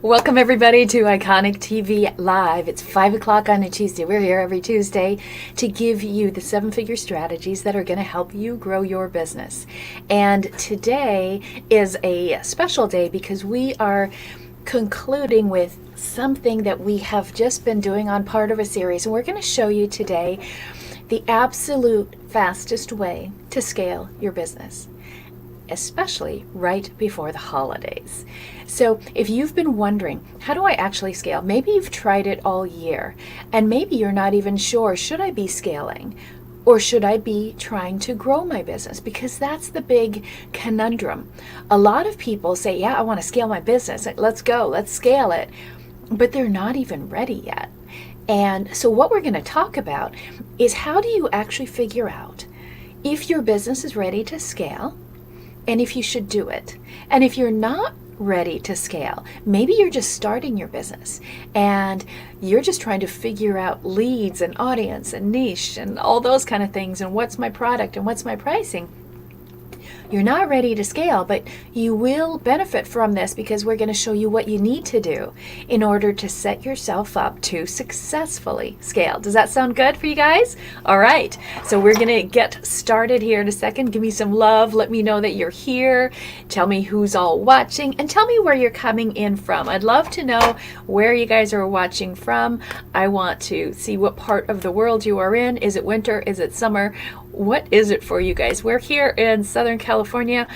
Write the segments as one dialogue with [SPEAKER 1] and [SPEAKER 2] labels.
[SPEAKER 1] Welcome everybody to Iconic TV Live. It's 5 o'clock on a Tuesday. We're here every Tuesday to give you the 7-figure strategies that are going to help you grow your business. And today is a special day because we are concluding with something that we have just been doing on part of a series. And we're going to show you today the absolute fastest way to scale your business, especially right before the holidays. So if you've been wondering, how do I actually scale? Maybe you've tried it all year and maybe you're not even sure, should I be scaling or should I be trying to grow my business? Because that's the big conundrum. A lot of people say, yeah, I want to scale my business. Let's go, let's scale it. But they're not even ready yet. And so what we're going to talk about is how do you actually figure out if your business is ready to scale and if you should do it. And if you're not ready to scale, maybe you're just starting your business and you're just trying to figure out leads and audience and niche and all those kind of things and what's my product and what's my pricing. You're not ready to scale, but you will benefit from this because we're going to show you what you need to do in order to set yourself up to successfully scale. Does that sound good for you guys? All right, so we're going to get started here in a second. Give me some love. Let me know that you're here. Tell me who's all watching and tell me where you're coming in from. I'd love to know where you guys are watching from. I want to see what part of the world you are in. Is it winter? Is it summer? What is it for you guys? We're here in Southern California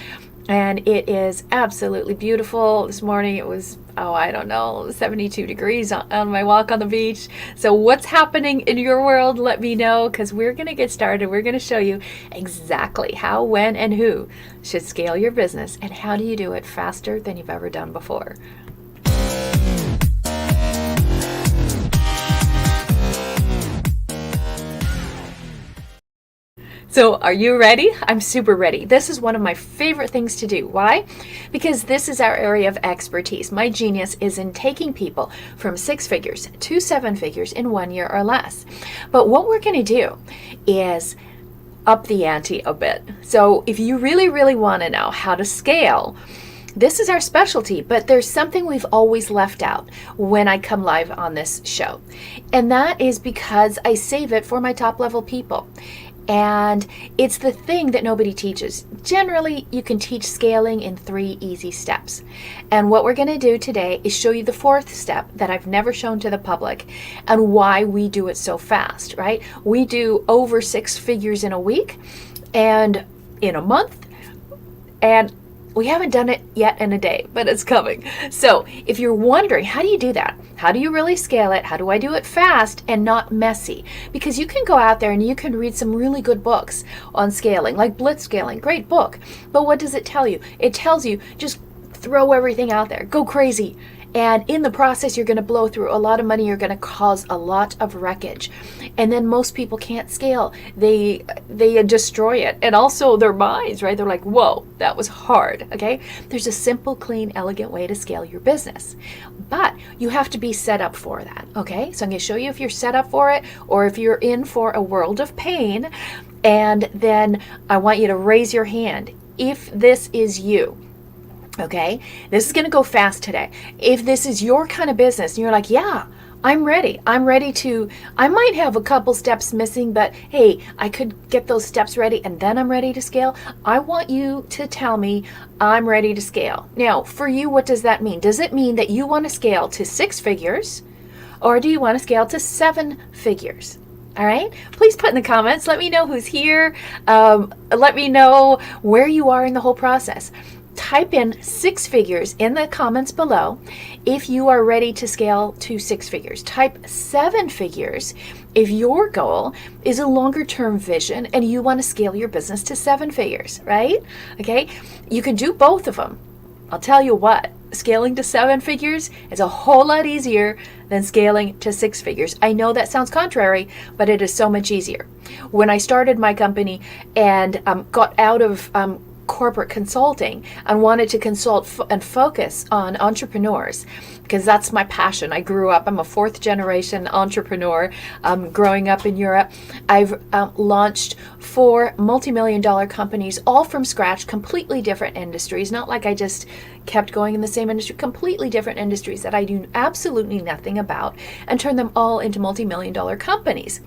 [SPEAKER 1] and it is absolutely beautiful. This morning it was, I don't know, 72 degrees on my walk on the beach. So what's happening in your world? Let me know because we're going to get started. We're going to show you exactly how, when, and who should scale your business and how do you do it faster than you've ever done before. So are you ready? I'm super ready. This is one of my favorite things to do. Why? Because this is our area of expertise. My genius is in taking people from 6 figures to 7 figures in 1 year or less. But what we're going to do is up the ante a bit. So if you really, really want to know how to scale, this is our specialty, but there's something we've always left out when I come live on this show. And that is because I save it for my top level people. And it's the thing that nobody teaches. Generally, you can teach scaling in 3 easy steps. And what we're going to do today is show you the 4th step that I've never shown to the public and why we do it so fast, right? We do over 6 figures in a week and in a month, and we haven't done it yet in a day, but it's coming. So if you're wondering, how do you do that? How do you really scale it? How do I do it fast and not messy? Because you can go out there and you can read some really good books on scaling, like Blitz Scaling, great book. But what does it tell you? It tells you just throw everything out there, go crazy. And in the process, you're going to blow through a lot of money. You're going to cause a lot of wreckage. And then most people can't scale. They destroy it. And also their minds, right? They're like, whoa, that was hard. Okay. There's a simple, clean, elegant way to scale your business. But you have to be set up for that. Okay. So I'm going to show you if you're set up for it or if you're in for a world of pain. And then I want you to raise your hand if this is you. Okay, this is going to go fast today. If this is your kind of business and you're like, yeah, I'm ready. I might have a couple steps missing, but hey, I could get those steps ready and then I'm ready to scale. I want you to tell me I'm ready to scale. Now, for you, what does that mean? Does it mean that you want to scale to 6 figures or do you want to scale to 7 figures? All right, please put in the comments. Let me know who's here. Let me know where you are in the whole process. Type in 6 figures in the comments below if you are ready to scale to 6 figures. Type 7 figures if your goal is a longer term vision and you want to scale your business to 7 figures, right? Okay, you can do both of them. I'll tell you what, scaling to 7 figures is a whole lot easier than scaling to 6 figures. I know that sounds contrary, but it is so much easier. When I started my company and got out of corporate consulting and wanted to consult and focus on entrepreneurs, because that's my passion. I grew up, I'm a fourth generation entrepreneur, growing up in Europe. I've launched 4 multi-million-dollar companies, all from scratch, completely different industries. Not like I just kept going in the same industry, completely different industries that I do absolutely nothing about, and turned them all into multi-million-dollar companies.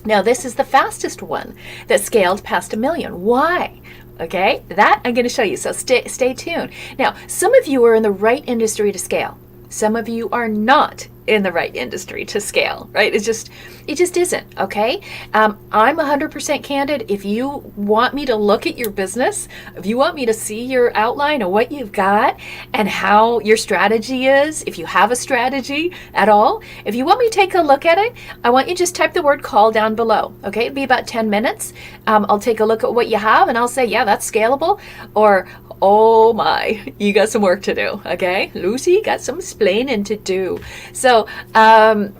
[SPEAKER 1] Now, this is the fastest one that scaled past $1 million. Why? Okay, that I'm going to show you, so stay tuned. Now, some of you are in the right industry to scale. Some of you are not in the right industry to scale, right? It just isn't, okay? I'm 100% candid. If you want me to look at your business, if you want me to see your outline of what you've got and how your strategy is, if you have a strategy at all, if you want me to take a look at it, I want you to just type the word call down below, okay? It'll be about 10 minutes. I'll take a look at what you have and I'll say, yeah, that's scalable, or oh my, you got some work to do, okay? Lucy got some explaining to do. So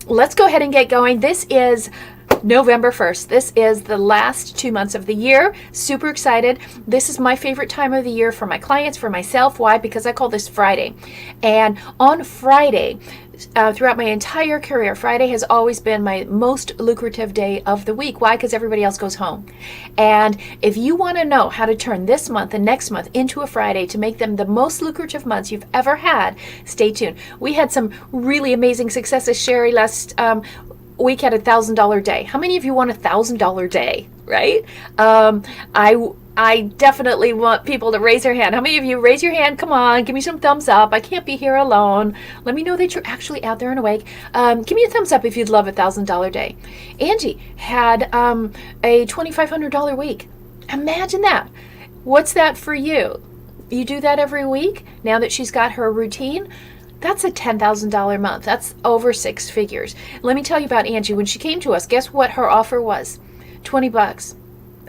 [SPEAKER 1] let's go ahead and get going. This is November 1st. This is the last 2 months of the year. Super excited. This is my favorite time of the year for my clients, for myself. Why? Because I call this Friday. And on Friday, throughout my entire career, Friday has always been my most lucrative day of the week. Why? Because everybody else goes home. And if you want to know how to turn this month and next month into a Friday to make them the most lucrative months you've ever had, stay tuned. We had some really amazing successes. Sherry last week had $1,000 day. How many of you want $1,000 day, right? I definitely want people to raise their hand. How many of you raise your hand? Come on, give me some thumbs up. I can't be here alone. Let me know that you're actually out there and awake. Give me a thumbs up if you'd love $1,000 day. Angie had a $2,500 week. Imagine that. What's that for you? You do that every week? Now that she's got her routine, that's a $10,000 month. That's over 6 figures. Let me tell you about Angie. When she came to us, guess what her offer was? $20.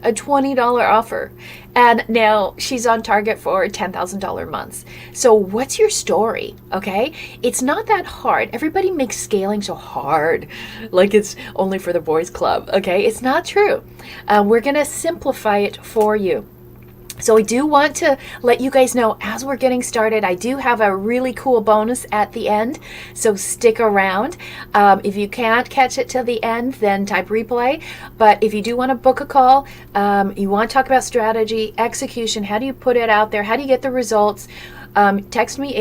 [SPEAKER 1] A $20 offer. And now she's on target for $10,000 months. So what's your story? Okay? It's not that hard. Everybody makes scaling so hard, like it's only for the boys club. Okay? It's not true. We're going to simplify it for you. So I do want to let you guys know, as we're getting started, I do have a really cool bonus at the end, so stick around. If you can't catch it till the end, then type replay. But if you do want to book a call, you want to talk about strategy, execution, how do you put it out there, how do you get the results, text me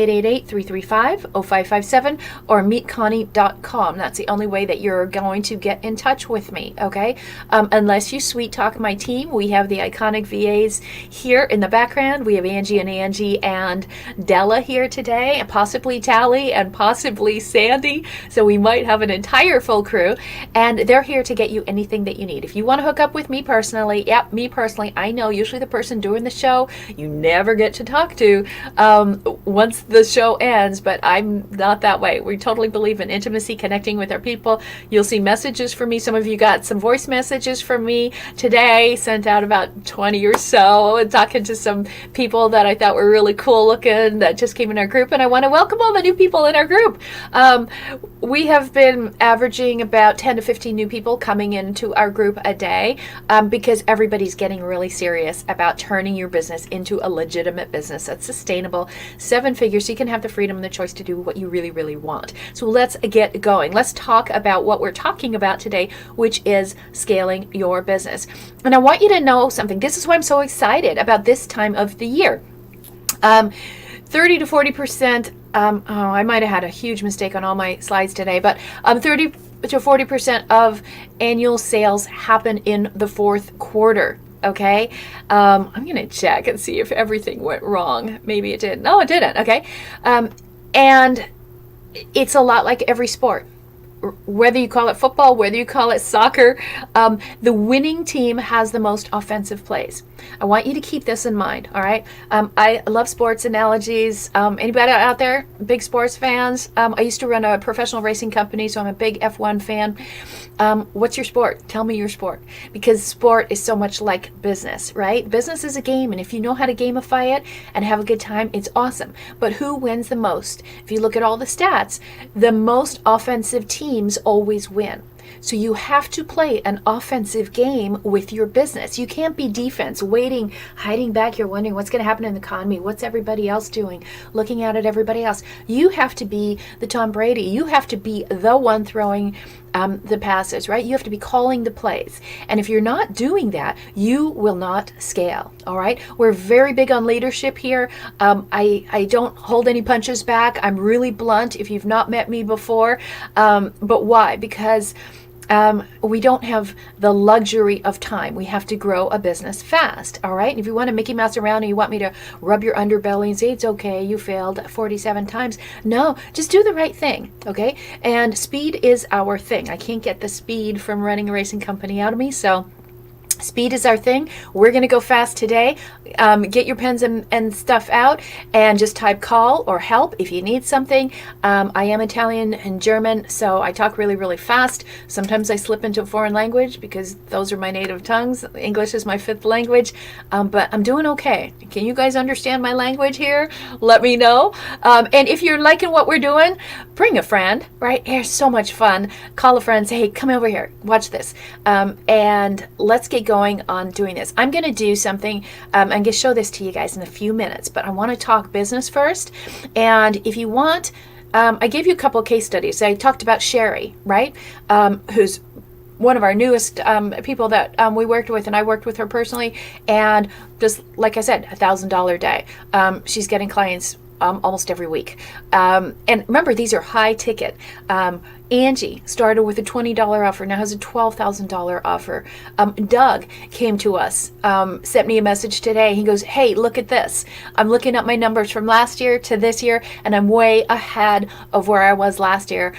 [SPEAKER 1] 888-335-0557 or meetconnie.com. That's the only way that you're going to get in touch with me, okay? Unless you sweet talk my team. We have the iconic VAs here in the background. We have Angie and Della here today, and possibly Tally and possibly Sandy. So we might have an entire full crew, and they're here to get you anything that you need. If you want to hook up with me personally, yep, me personally, I know usually the person doing the show you never get to talk to once the show ends, but I'm not that way. We totally believe in intimacy, connecting with our people. You'll see messages from me. Some of you got some voice messages from me today, sent out about 20 or so, and talking to some people that I thought were really cool looking that just came in our group, and I want to welcome all the new people in our group. We have been averaging about 10 to 15 new people coming into our group a day, because everybody's getting really serious about turning your business into a legitimate business that's sustainable, 7 figures, so you can have the freedom and the choice to do what you really, really want. So let's get going. Let's talk about what we're talking about today, which is scaling your business. And I want you to know something. This is why I'm so excited about this time of the year. 30 to 40%, I might have had a huge mistake on all my slides today, but 30 to 40% of annual sales happen in the 4th quarter. Okay, I'm going to check and see if everything went wrong. Maybe it did. No, it didn't. Okay, and it's a lot like every sport. Whether you call it football, whether you call it soccer, the winning team has the most offensive plays. I want you to keep this in mind, all right? I love sports analogies. Anybody out there, big sports fans? I used to run a professional racing company, so I'm a big F1 fan. What's your sport? Tell me your sport. Because sport is so much like business, right? Business is a game, and if you know how to gamify it and have a good time, it's awesome. But who wins the most? If you look at all the stats, the most offensive teams always win. So you have to play an offensive game with your business. You can't be defense, waiting, hiding back here, wondering what's going to happen in the economy, what's everybody else doing, looking out at everybody else. You have to be the Tom Brady. You have to be the one throwing the passes, right? You have to be calling the plays. And if you're not doing that, you will not scale, all right? We're very big on leadership here. I don't hold any punches back. I'm really blunt if you've not met me before. But why? Because we don't have the luxury of time. We have to grow a business fast, all right? And if you want to Mickey Mouse around and you want me to rub your underbelly and say, it's okay, you failed 47 times. No, just do the right thing, okay? And speed is our thing. I can't get the speed from running a racing company out of me, so speed is our thing. We're going to go fast today. Get your pens and stuff out and just type call or help if you need something. I am Italian and German, so I talk really, really fast. Sometimes I slip into a foreign language because those are my native tongues. English is my fifth language, but I'm doing okay. Can you guys understand my language here? Let me know. And if you're liking what we're doing, bring a friend, right? It's so much fun. Call a friend, say, hey, come over here, watch this. And let's get going on doing this. I'm going to do something. I'm going to show this to you guys in a few minutes, but I want to talk business first. And if you want, I gave you a couple of case studies. I talked about Sherry, right? Who's one of our newest people that we worked with, and I worked with her personally. And just like I said, $1,000 a day. She's getting clients almost every week. And remember, these are high ticket. Angie started with a $20 offer, now has a $12,000 offer. Doug came to us, sent me a message today. He goes, hey, look at this. I'm looking at my numbers from last year to this year, and I'm way ahead of where I was last year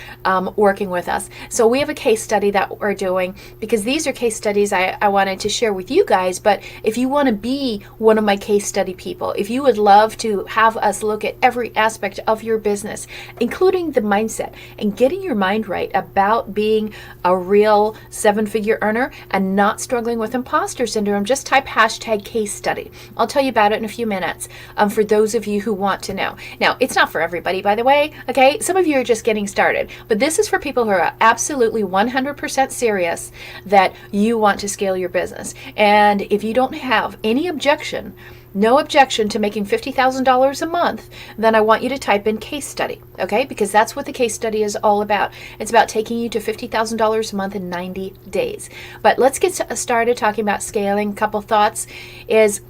[SPEAKER 1] working with us. So we have a case study that we're doing, because these are case studies I wanted to share with you guys. But if you want to be one of my case study people, if you would love to have us look at every aspect of your business, including the mindset and getting your mind right about being a real seven-figure earner and not struggling with imposter syndrome, just type hashtag case study. I'll tell you about it in a few minutes for those of you who want to know. Now, it's not for everybody, by the way, okay? Some of you are just getting started, but this is for people who are absolutely 100% serious that you want to scale your business. And if you don't have any objection, no objection to making $50,000 a month, then I want you to type in case study, okay? Because that's what the case study is all about. It's about taking you to $50,000 a month in 90 days. But let's get started talking about scaling. A couple thoughts is,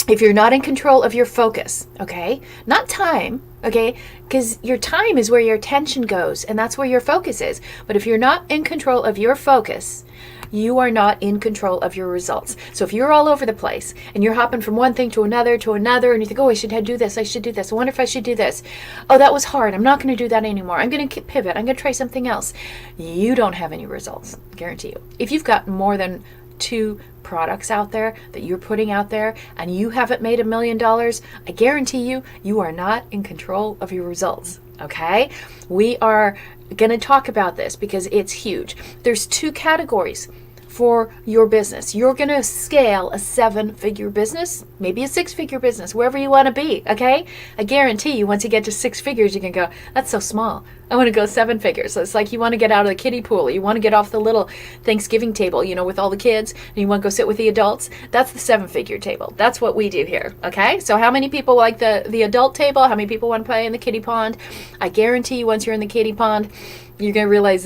[SPEAKER 1] if you're not in control of your focus, okay, not time, okay, because your time is where your attention goes, and that's where your focus is. But if you're not in control of your focus, you are not in control of your results. So if you're all over the place and you're hopping from one thing to another, and you think, oh, I should do this, I wonder if I should do this. Oh, that was hard. I'm not going to do that anymore. I'm going to pivot. I'm going to try something else. You don't have any results, guarantee you. If you've got more than 2 products out there that you're putting out there and you haven't made $1 million, I guarantee you, you are not in control of your results. Okay? We are going to talk about this because it's huge. There's 2 categories for your business. You're going to scale a 7-figure business, maybe a 6-figure business, wherever you want to be, okay? I guarantee you, once you get to 6 figures, you can go, that's so small. I want to go 7 figures. So it's like you want to get out of the kiddie pool. You want to get off the little Thanksgiving table, with all the kids, and you want to go sit with the adults. That's the 7-figure table. That's what we do here, okay? So how many people like the adult table? How many people want to play in the kiddie pond? I guarantee you, once you're in the kiddie pond, you're going to realize,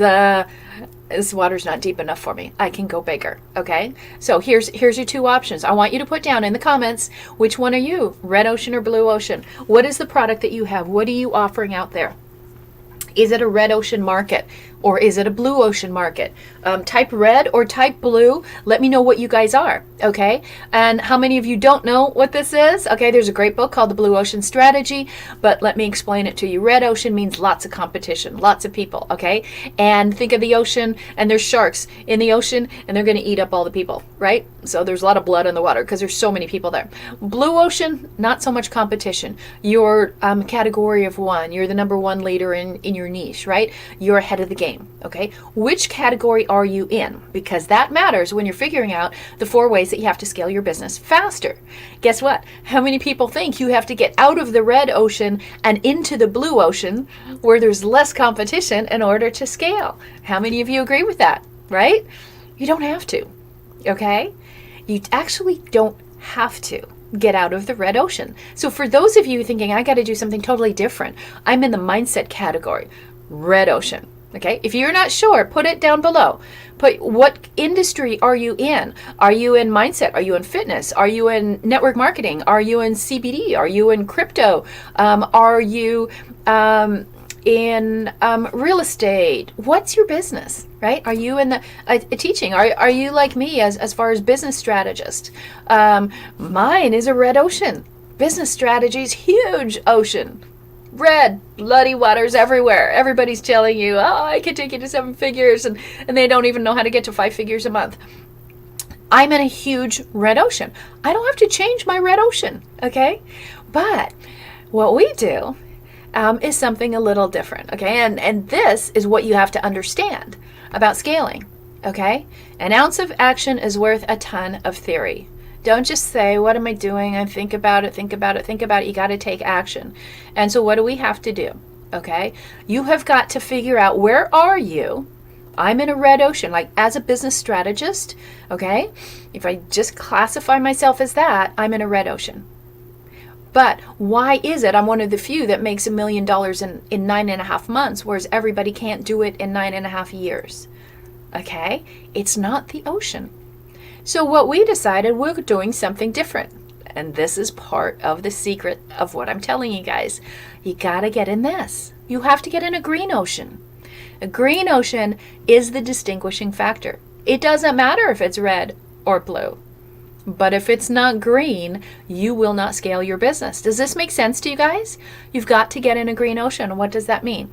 [SPEAKER 1] this water's not deep enough for me. I can go bigger, okay? So here's your 2 options. I want you to put down in the comments, which one are you? Red ocean or blue ocean? What is the product that you have? What are you offering out there? Is it a red ocean market or is it a blue ocean market? Type red or type blue. Let me know what you guys are, okay? And how many of you don't know what this is? Okay, there's a great book called The Blue Ocean Strategy, but let me explain it to you. Red ocean means lots of competition, lots of people, okay? And think of the ocean, and there's sharks in the ocean, and they're going to eat up all the people, right? So there's a lot of blood in the water because there's so many people there. Blue ocean, not so much competition. You're category of one. You're the number 1 leader in your niche, right? You're ahead of the game. game, okay? Which category are you in? Because that matters when you're figuring out the 4 ways that you have to scale your business faster. Guess what? How many people think you have to get out of the red ocean and into the blue ocean where there's less competition in order to scale? How many of you agree with that, right? You don't have to, okay? You actually don't have to get out of the red ocean. So for those of you thinking, I got to do something totally different, I'm in the mindset category, red ocean. Okay, if you're not sure, put it down below. Put what industry are you in? Are you in mindset? Are you in fitness? Are you in network marketing? Are you in CBD? Are you in crypto? Are you in real estate? What's your business, right? Are you in the teaching? Are you like me as far as business strategist? Mine is a red ocean. Business strategies, huge ocean. Red, bloody waters everywhere. Everybody's telling you, oh, I can take you to 7 figures, and they don't even know how to get to 5 figures a month. I'm in a huge red ocean. I don't have to change my red ocean, okay? But what we do is something a little different, okay? And this is what you have to understand about scaling, okay? An ounce of action is worth a ton of theory. Don't just say, what am I doing? And think about it. You got to take action. And so what do we have to do? Okay. You have got to figure out, where are you? I'm in a red ocean, like as a business strategist. Okay. If I just classify myself as that, I'm in a red ocean. But why is it I'm one of the few that makes $1 million in 9.5 months, whereas everybody can't do it in 9.5 years? Okay. It's not the ocean. So what we decided, we're doing something different. And this is part of the secret of what I'm telling you guys. You got to get in this. You have to get in a green ocean. A green ocean is the distinguishing factor. It doesn't matter if it's red or blue. But if it's not green, you will not scale your business. Does this make sense to you guys? You've got to get in a green ocean. What does that mean?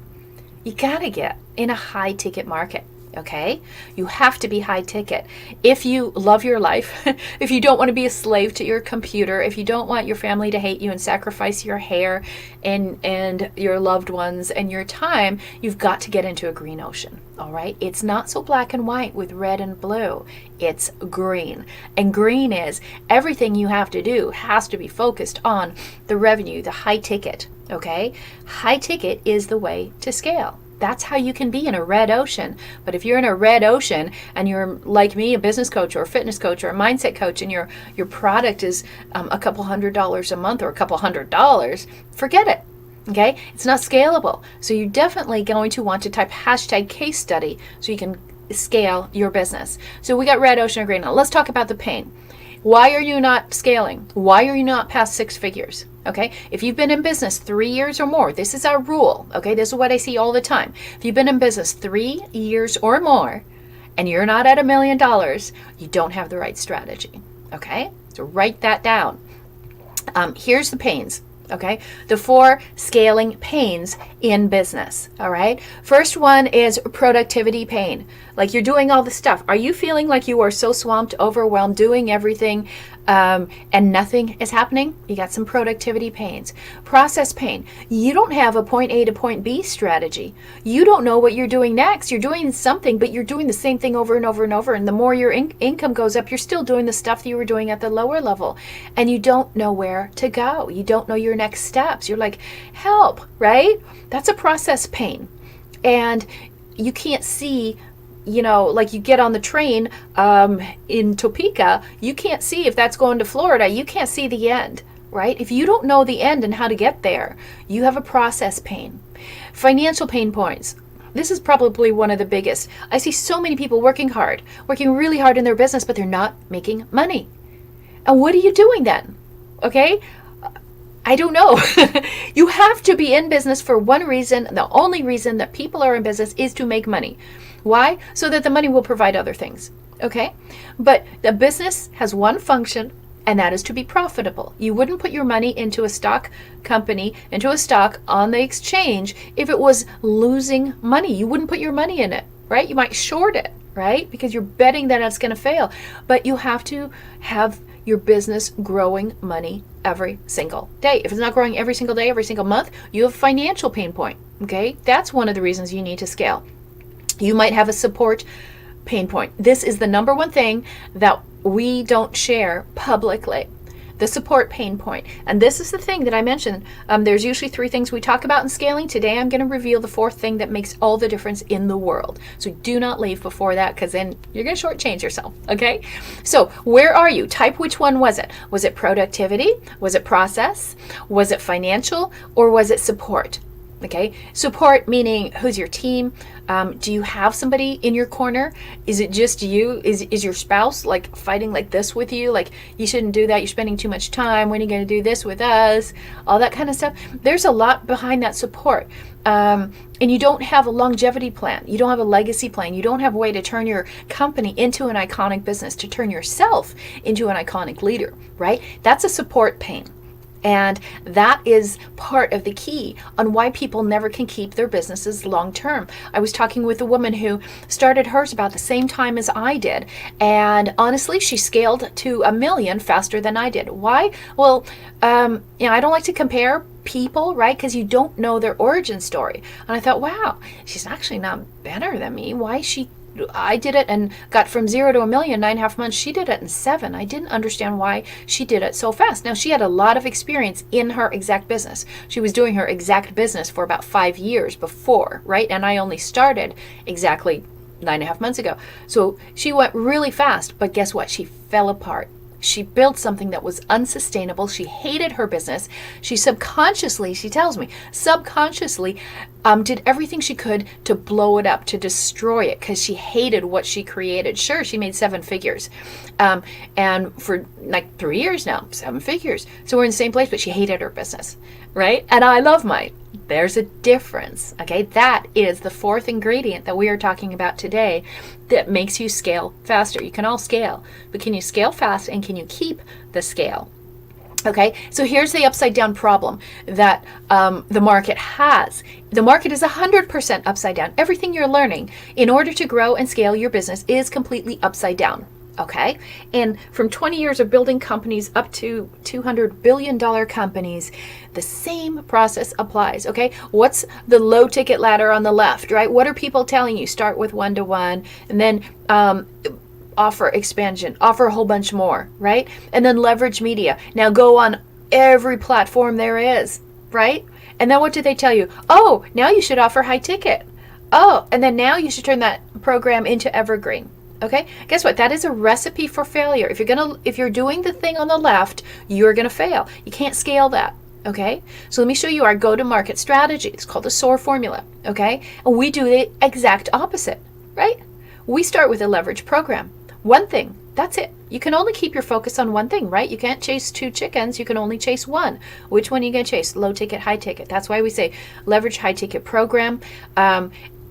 [SPEAKER 1] You got to get in a high ticket market. Okay, you have to be high ticket. If you love your life, if you don't want to be a slave to your computer, if you don't want your family to hate you and sacrifice your hair and your loved ones and your time, you've got to get into a green ocean. All right, it's not so black and white with red and blue. It's green. And green is everything you have to do has to be focused on the revenue, the high ticket. Okay, high ticket is the way to scale. That's how you can be in a red ocean. But if you're in a red ocean and you're like me, a business coach or a fitness coach or a mindset coach, and your product is a couple $100s a month or a couple $100, forget it. Okay, it's not scalable. So you're definitely going to want to type #case study so you can scale your business. So we got red ocean and green. Now let's talk about the pain. Why are you not scaling? Why are you not past 6 figures? Okay, if you've been in business 3 years or more, this is our rule. Okay, this is what I see all the time. If you've been in business 3 years or more and you're not at $1 million, you don't have the right strategy. Okay, so write that down. Here's the pains. Okay, the 4 scaling pains in business. All right, first one is productivity pain. Like you're doing all the stuff. Are you feeling like you are so swamped, overwhelmed, doing everything, and nothing is happening? You got some productivity pains. Process pain. You don't have a point A to point B strategy. You don't know what you're doing next. You're doing something, but you're doing the same thing over and over and over. And the more your income goes up, you're still doing the stuff that you were doing at the lower level. And you don't know where to go. You don't know your next steps. You're like, help, right? That's a process pain. And you can't see, like you get on the train in Topeka, you can't see if that's going to Florida. You can't see the end, right? If you don't know the end and how to get there, you have a process pain. Financial pain points. This is probably one of the biggest. I see so many people working really hard in their business, but they're not making money. And what are you doing then? Okay? I don't know. You have to be in business for one reason. The only reason that people are in business is to make money. Why? So that the money will provide other things. Okay? But the business has one function, and that is to be profitable. You wouldn't put your money into a stock company, into a stock on the exchange if it was losing money. You wouldn't put your money in it, right? You might short it, right? Because you're betting that it's going to fail. But you have to have your business growing money every single day. If it's not growing every single day, every single month, you have a financial pain point. Okay? That's one of the reasons you need to scale. You might have a support pain point. This is the number one thing that we don't share publicly. The support pain point. And this is the thing that I mentioned. There's usually 3 things we talk about in scaling. Today I'm going to reveal the 4th thing that makes all the difference in the world. So do not leave before that, because then you're going to shortchange yourself. Okay? So where are you? Type which one was it? Was it productivity? Was it process? Was it financial? Or was it support? Okay, support meaning who's your team? Do you have somebody in your corner? Is it just you? Is your spouse like fighting like this with you? Like, you shouldn't do that. You're spending too much time. When are you going to do this with us? All that kind of stuff. There's a lot behind that support. And you don't have a longevity plan. You don't have a legacy plan. You don't have a way to turn your company into an iconic business, to turn yourself into an iconic leader, right? That's a support pain. And that is part of the key on why people never can keep their businesses long term. I was talking with a woman who started hers about the same time as I did. And honestly, she scaled to $1 million faster than I did. Why? Well, I don't like to compare people, right? Because you don't know their origin story. And I thought, wow, she's actually not better than me. I did it and got from 0 to $1 million, 9.5 months. She did it in 7. I didn't understand why she did it so fast. Now, she had a lot of experience in her exact business. She was doing her exact business for about 5 years before, right? And I only started exactly 9.5 months ago. So she went really fast, but guess what? She fell apart. She built something that was unsustainable. She hated her business. She subconsciously, she tells me, did everything she could to blow it up, to destroy it, because she hated what she created. Sure, she made 7 figures. And for like 3 years now, 7 figures. So we're in the same place, but she hated her business, right? And I love mine. There's a difference, okay? That is the 4th ingredient that we are talking about today that makes you scale faster. You can all scale, but can you scale fast, and can you keep the scale? Okay, so here's the upside down problem that the market has. The market is 100% upside down. Everything you're learning in order to grow and scale your business is completely upside down. Okay, and from 20 years of building companies up to $200 billion companies, the same process applies. Okay, what's the low ticket ladder on the left, right? What are people telling you? Start with 1-to-1, and then offer expansion, offer a whole bunch more, right? And then leverage media. Now go on every platform there is, right? And then what do they tell you? Oh, now you should offer high ticket. Oh, and then now you should turn that program into evergreen. Okay, guess what? That is a recipe for failure. If you're doing the thing on the left, you're gonna fail. You can't scale that. Okay, so let me show you our go-to-market strategy. It's called the SOAR Formula. Okay, and we do the exact opposite, right? We start with a leverage program. One thing, that's it. You can only keep your focus on one thing, right? You can't chase 2 chickens. You can only chase one. Which one are you gonna chase? Low ticket, high ticket. That's why we say leverage high ticket program.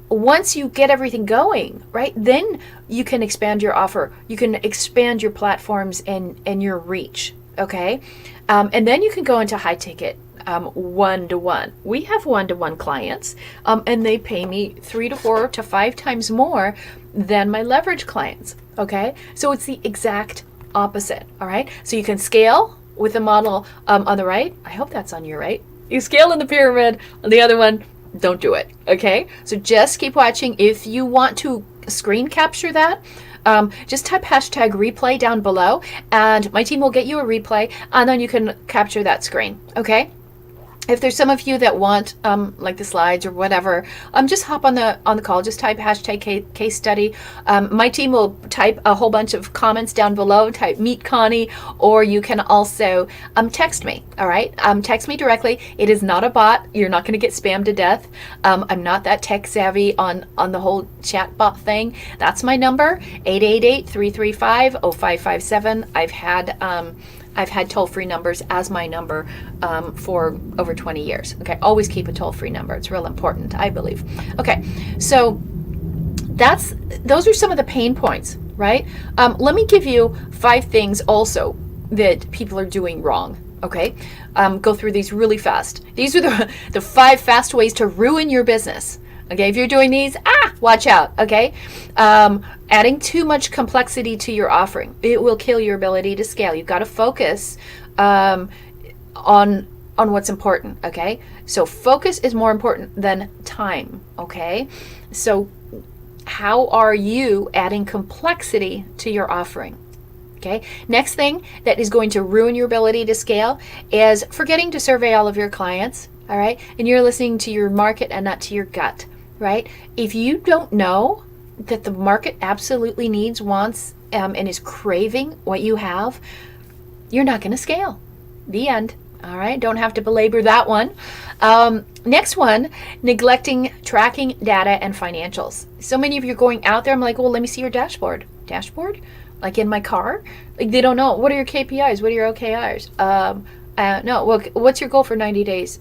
[SPEAKER 1] Once you get everything going, right, then you can expand your offer. You can expand your platforms and your reach, okay? And then you can go into high ticket, 1-to-1. We have 1-to-1 clients, and they pay me 3 to 4 to 5 times more than my leverage clients, okay? So it's the exact opposite, all right? So you can scale with the model on the right. I hope that's on your right. You scale in the pyramid. On the other one, don't do it, okay? So just keep watching. If you want to screen capture that, just type hashtag replay down below, and my team will get you a replay, and then you can capture that screen, okay? If there's some of you that want like the slides or whatever, just hop on the call. Just type hashtag case study. My team will type a whole bunch of comments down below. Type meet Connie, or you can also text me. All right, text me directly. It is not a bot. You're not going to get spammed to death. I'm not that tech savvy on the whole chat bot thing. That's my number, 888-335-0557. I've had toll-free numbers as my number for over 20 years. Okay, always keep a toll-free number. It's real important, I believe. Okay, so those are some of the pain points, right? Let me give you 5 things also that people are doing wrong. Okay, go through these really fast. These are the 5 fast ways to ruin your business. Okay, if you're doing these, watch out, okay? Adding too much complexity to your offering, it will kill your ability to scale. You've got to focus on what's important, okay? So focus is more important than time, okay? So how are you adding complexity to your offering? Okay. Next thing that is going to ruin your ability to scale is forgetting to survey all of your clients. All right. And you're listening to your market and not to your gut, right? If you don't know that the market absolutely needs, wants, and is craving what you have, you're not going to scale. The end. All right. Don't have to belabor that one. Next one, neglecting tracking data and financials. So many of you are going out there. I'm like, well, let me see your dashboard. Dashboard? Like in my car? Like they don't know. What are your KPIs? What are your OKRs? No. Well, what's your goal for 90 days?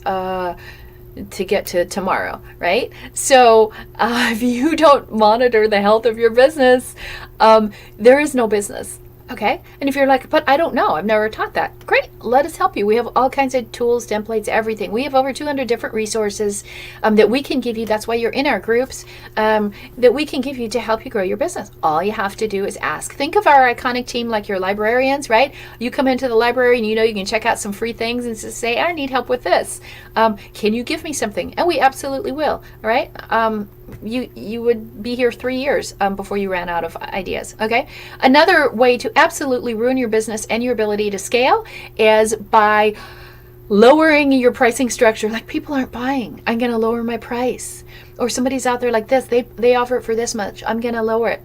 [SPEAKER 1] To get to tomorrow, right? So if you don't monitor the health of your business, there is no business. Okay. And if you're like, but I don't know, I've never taught that. Great. Let us help you. We have all kinds of tools, templates, everything. We have over 200 different resources that we can give you. That's why you're in our groups, that we can give you to help you grow your business. All you have to do is ask. Think of our iconic team like your librarians, right? You come into the library and you know you can check out some free things and just say, I need help with this. Can you give me something? And we absolutely will. All right. You would be here 3 years before you ran out of ideas. Okay. Another way to absolutely ruin your business and your ability to scale is by lowering your pricing structure. Like people aren't buying, I'm going to lower my price. Or somebody's out there like this, they offer it for this much, I'm going to lower it.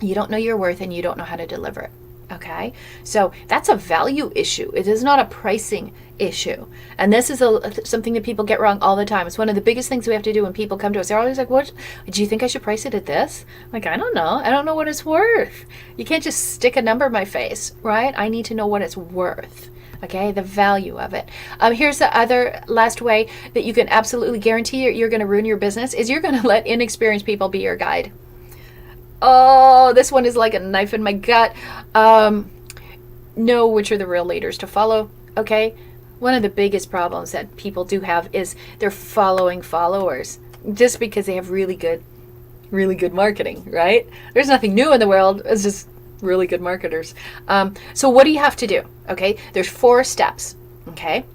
[SPEAKER 1] You don't know your worth and you don't know how to deliver it. Okay, so that's a value issue. It is not a pricing issue. And this is something that people get wrong all the time. It's one of the biggest things we have to do when people come to us. They're always like, what, do you think I should price it at this? I'm like, I don't know. I don't know what it's worth. You can't just stick a number in my face, right? I need to know what it's worth. Okay, the value of it. Here's the other last way that you can absolutely guarantee you're going to ruin your business is you're going to let inexperienced people be your guide. Oh, this one is like a knife in my gut. Know which are the real leaders to follow. Okay. One of the biggest problems that people do have is they're following followers just because they have really good marketing, right? There's nothing new in the world. It's just really good marketers. So what do you have to do? Okay. There's 4 steps. Okay.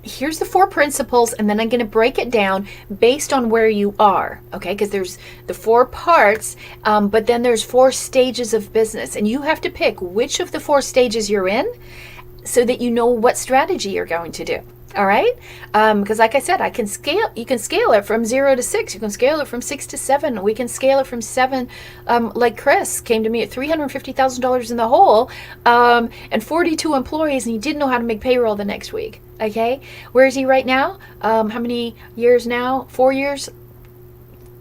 [SPEAKER 1] Here's the 4 principles, and then I'm going to break it down based on where you are, okay? Because there's the 4 parts, but then there's 4 stages of business, and you have to pick which of the 4 stages you're in so that you know what strategy you're going to do. All right, because like I said, you can scale it from 0 to 6. You can scale it from 6 to 7. We can scale it from 7. Like Chris came to me at $350,000 in the hole, and 42 employees, and he didn't know how to make payroll the next week. Okay, where is he right now? How many years now? 4 years.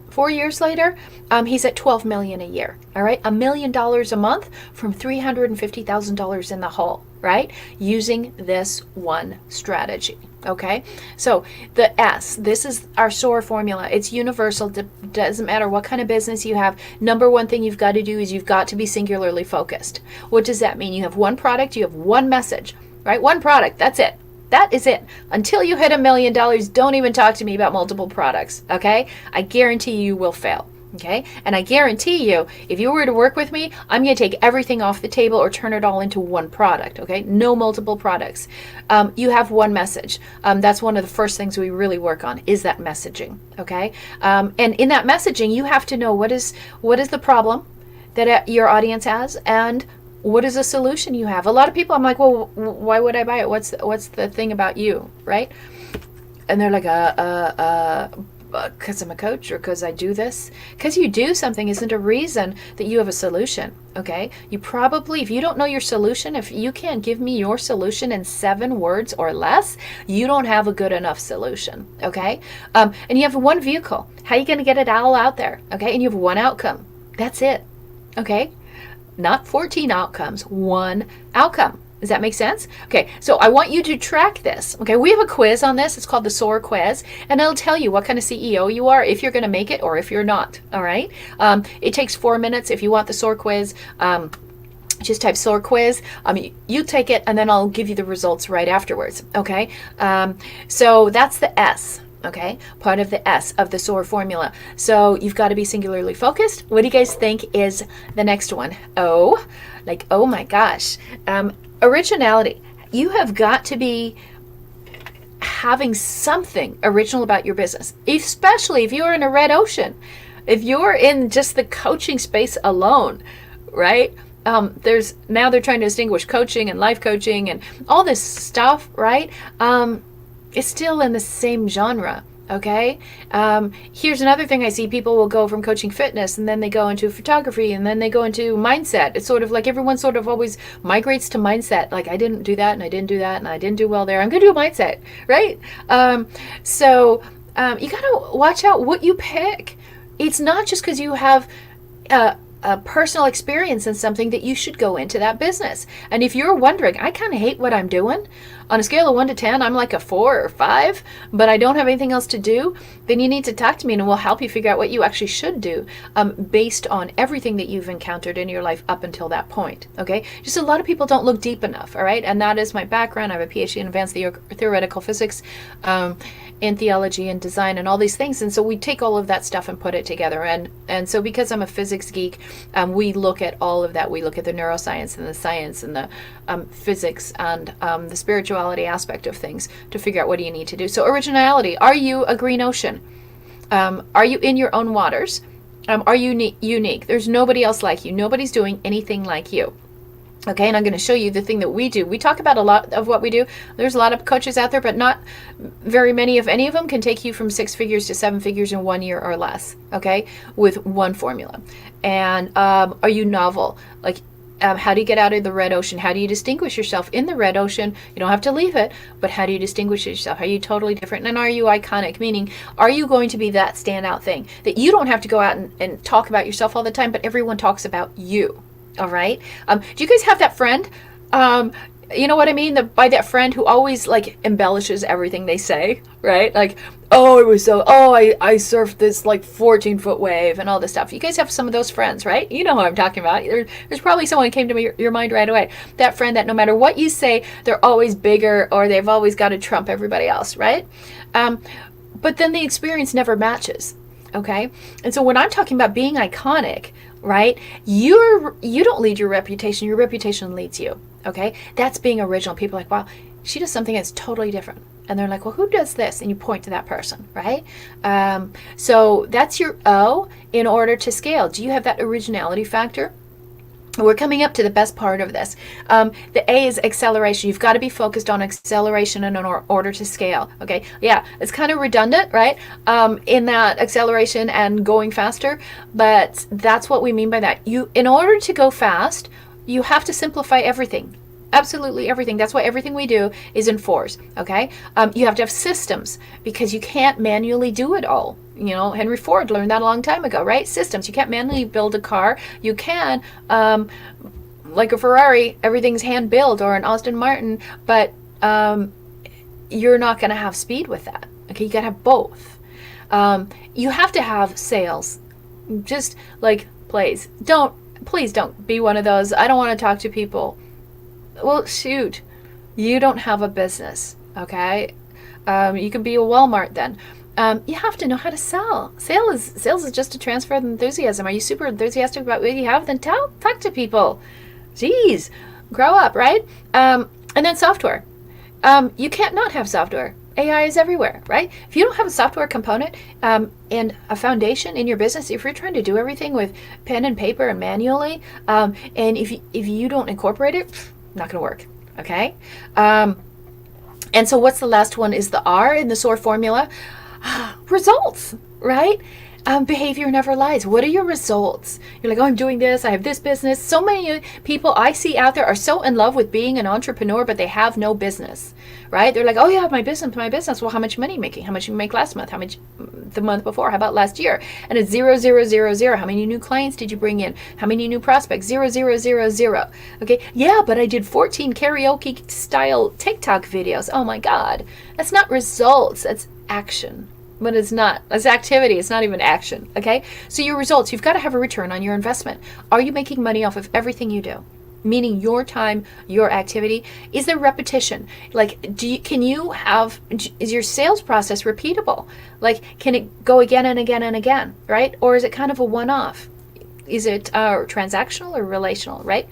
[SPEAKER 1] 4 years later, he's at $12 million a year. All right, $1 million a month from $350,000 in the hole. Right? Using this one strategy. Okay. So the S, this is our SOAR formula. It's universal. Doesn't matter what kind of business you have. Number one thing you've got to do is you've got to be singularly focused. What does that mean? You have one product, you have one message, right? One product. That's it. That is it. Until you hit $1 million, don't even talk to me about multiple products. Okay. I guarantee you will fail. Okay, and I guarantee you, if you were to work with me, I'm going to take everything off the table or turn it all into one product. Okay, no multiple products. You have one message. That's one of the first things we really work on is that messaging. Okay, and in that messaging, you have to know what is the problem that your audience has and what is the solution you have. A lot of people, I'm like, well, why would I buy it? What's the thing about you, right? And they're like, because I'm a coach or because I do this. Because you do something isn't a reason that you have a solution, okay? You probably, if you don't know your solution, if you can't give me your solution in 7 words or less, you don't have a good enough solution, okay? And you have one vehicle. How are you going to get it all out there, okay? And you have one outcome. That's it, okay? Not 14 outcomes, one outcome. Does that make sense? Okay, so I want you to track this. Okay, we have a quiz on this. It's called the SOAR quiz, and it'll tell you what kind of CEO you are, if you're going to make it or if you're not. All right. It takes 4 minutes. If you want the SOAR quiz, just type SOAR quiz. You take it, and then I'll give you the results right afterwards. Okay. So that's the S. Okay, part of the S of the SOAR formula. So you've got to be singularly focused. What do you guys think is the next one? O, like, oh my gosh. Originality. You have got to be having something original about your business, especially if you're in a red ocean. If you're in just the coaching space alone, right? They're trying to distinguish coaching and life coaching and all this stuff, right? It's still in the same genre. Okay. Here's another thing I see. People will go from coaching fitness and then they go into photography and then they go into mindset. It's sort of like everyone sort of always migrates to mindset. Like, I didn't do that and I didn't do that and I didn't do well there. I'm going to do mindset, right? So you got to watch out what you pick. It's not just because you have a personal experience in something that you should go into that business. And if you're wondering, I kind of hate what I'm doing, on a scale of 1 to 10, I'm like a 4 or 5, but I don't have anything else to do, then you need to talk to me and we'll help you figure out what you actually should do based on everything that you've encountered in your life up until that point. Okay? Just a lot of people don't look deep enough, all right? And that is my background. I have a PhD in advanced theoretical physics, in theology and design and all these things. And so we take all of that stuff and put it together. And so because I'm a physics geek, we look at all of that. We look at the neuroscience and the science and the physics and the spirituality aspect of things to figure out what do you need to do. So originality. Are you a green ocean? Are you in your own waters? Are you unique? There's nobody else like you. Nobody's doing anything like you. Okay, and I'm going to show you the thing that we do. We talk about a lot of what we do. There's a lot of coaches out there, but not very many, if any of them, can take you from 6 figures to 7 figures in 1 year or less, okay, with one formula. And are you novel? Like, how do you get out of the red ocean? How do you distinguish yourself in the red ocean? You don't have to leave it, but how do you distinguish yourself? Are you totally different? And are you iconic? Meaning, are you going to be that standout thing that you don't have to go out and talk about yourself all the time, but everyone talks about you? All right. Do you guys have that friend? You know what I mean? By that friend who always like embellishes everything they say, right? Like, oh, I surfed this like 14-foot wave and all this stuff. You guys have some of those friends, right? You know who I'm talking about. There's probably someone who came to your mind right away. That friend that no matter what you say, they're always bigger or they've always got to trump everybody else, right? But then the experience never matches. Okay. And so when I'm talking about being iconic, right, you don't lead your reputation leads you. Okay. That's being original. People are like, wow, she does something that's totally different. And they're like, well, who does this? And you point to that person, right? So that's your O in order to scale. Do you have that originality factor? We're coming up to the best part of this. The A is acceleration. You've got to be focused on acceleration in order to scale. Okay. Yeah. It's kind of redundant, right? In that acceleration and going faster, but that's what we mean by that. In order to go fast, you have to simplify everything. Absolutely everything. That's why everything we do is in 4s. Okay. You have to have systems because you can't manually do it all. You know, Henry Ford learned that a long time ago, right? Systems. You can't manually build a car. You can, like a Ferrari, everything's hand built, or an Aston Martin, but you're not going to have speed with that. Okay, you got to have both. You have to have sales. Just like, please don't be one of those, I don't want to talk to people. Well, shoot, you don't have a business, okay? You can be a Walmart then. You have to know how to sell. Sales is just a transfer of enthusiasm. Are you super enthusiastic about what you have? Then talk to people. Jeez, grow up, right? And then software. You can't not have software. AI is everywhere, right? If you don't have a software component and a foundation in your business, if you're trying to do everything with pen and paper and manually, and if you don't incorporate it, not going to work, okay? And so what's the last one is the R in the SOAR formula. Results, right? Behavior never lies. What are your results? You're like, oh, I'm doing this. I have this business. So many people I see out there are so in love with being an entrepreneur, but they have no business, right? They're like, oh, yeah, my business. Well, how much money are you making? How much did you make last month? How much the month before? How about last year? And it's 0, 0, 0, 0. How many new clients did you bring in? How many new prospects? 0, 0, 0, 0. Okay. Yeah, but I did 14 karaoke style TikTok videos. Oh my God. That's not results. That's action. But it's not. It's activity. It's not even action. Okay? So your results, you've got to have a return on your investment. Are you making money off of everything you do? Meaning your time, your activity. Is there repetition? Like, is your sales process repeatable? Like, can it go again and again and again, right? Or is it kind of a one-off? Is it transactional or relational, right?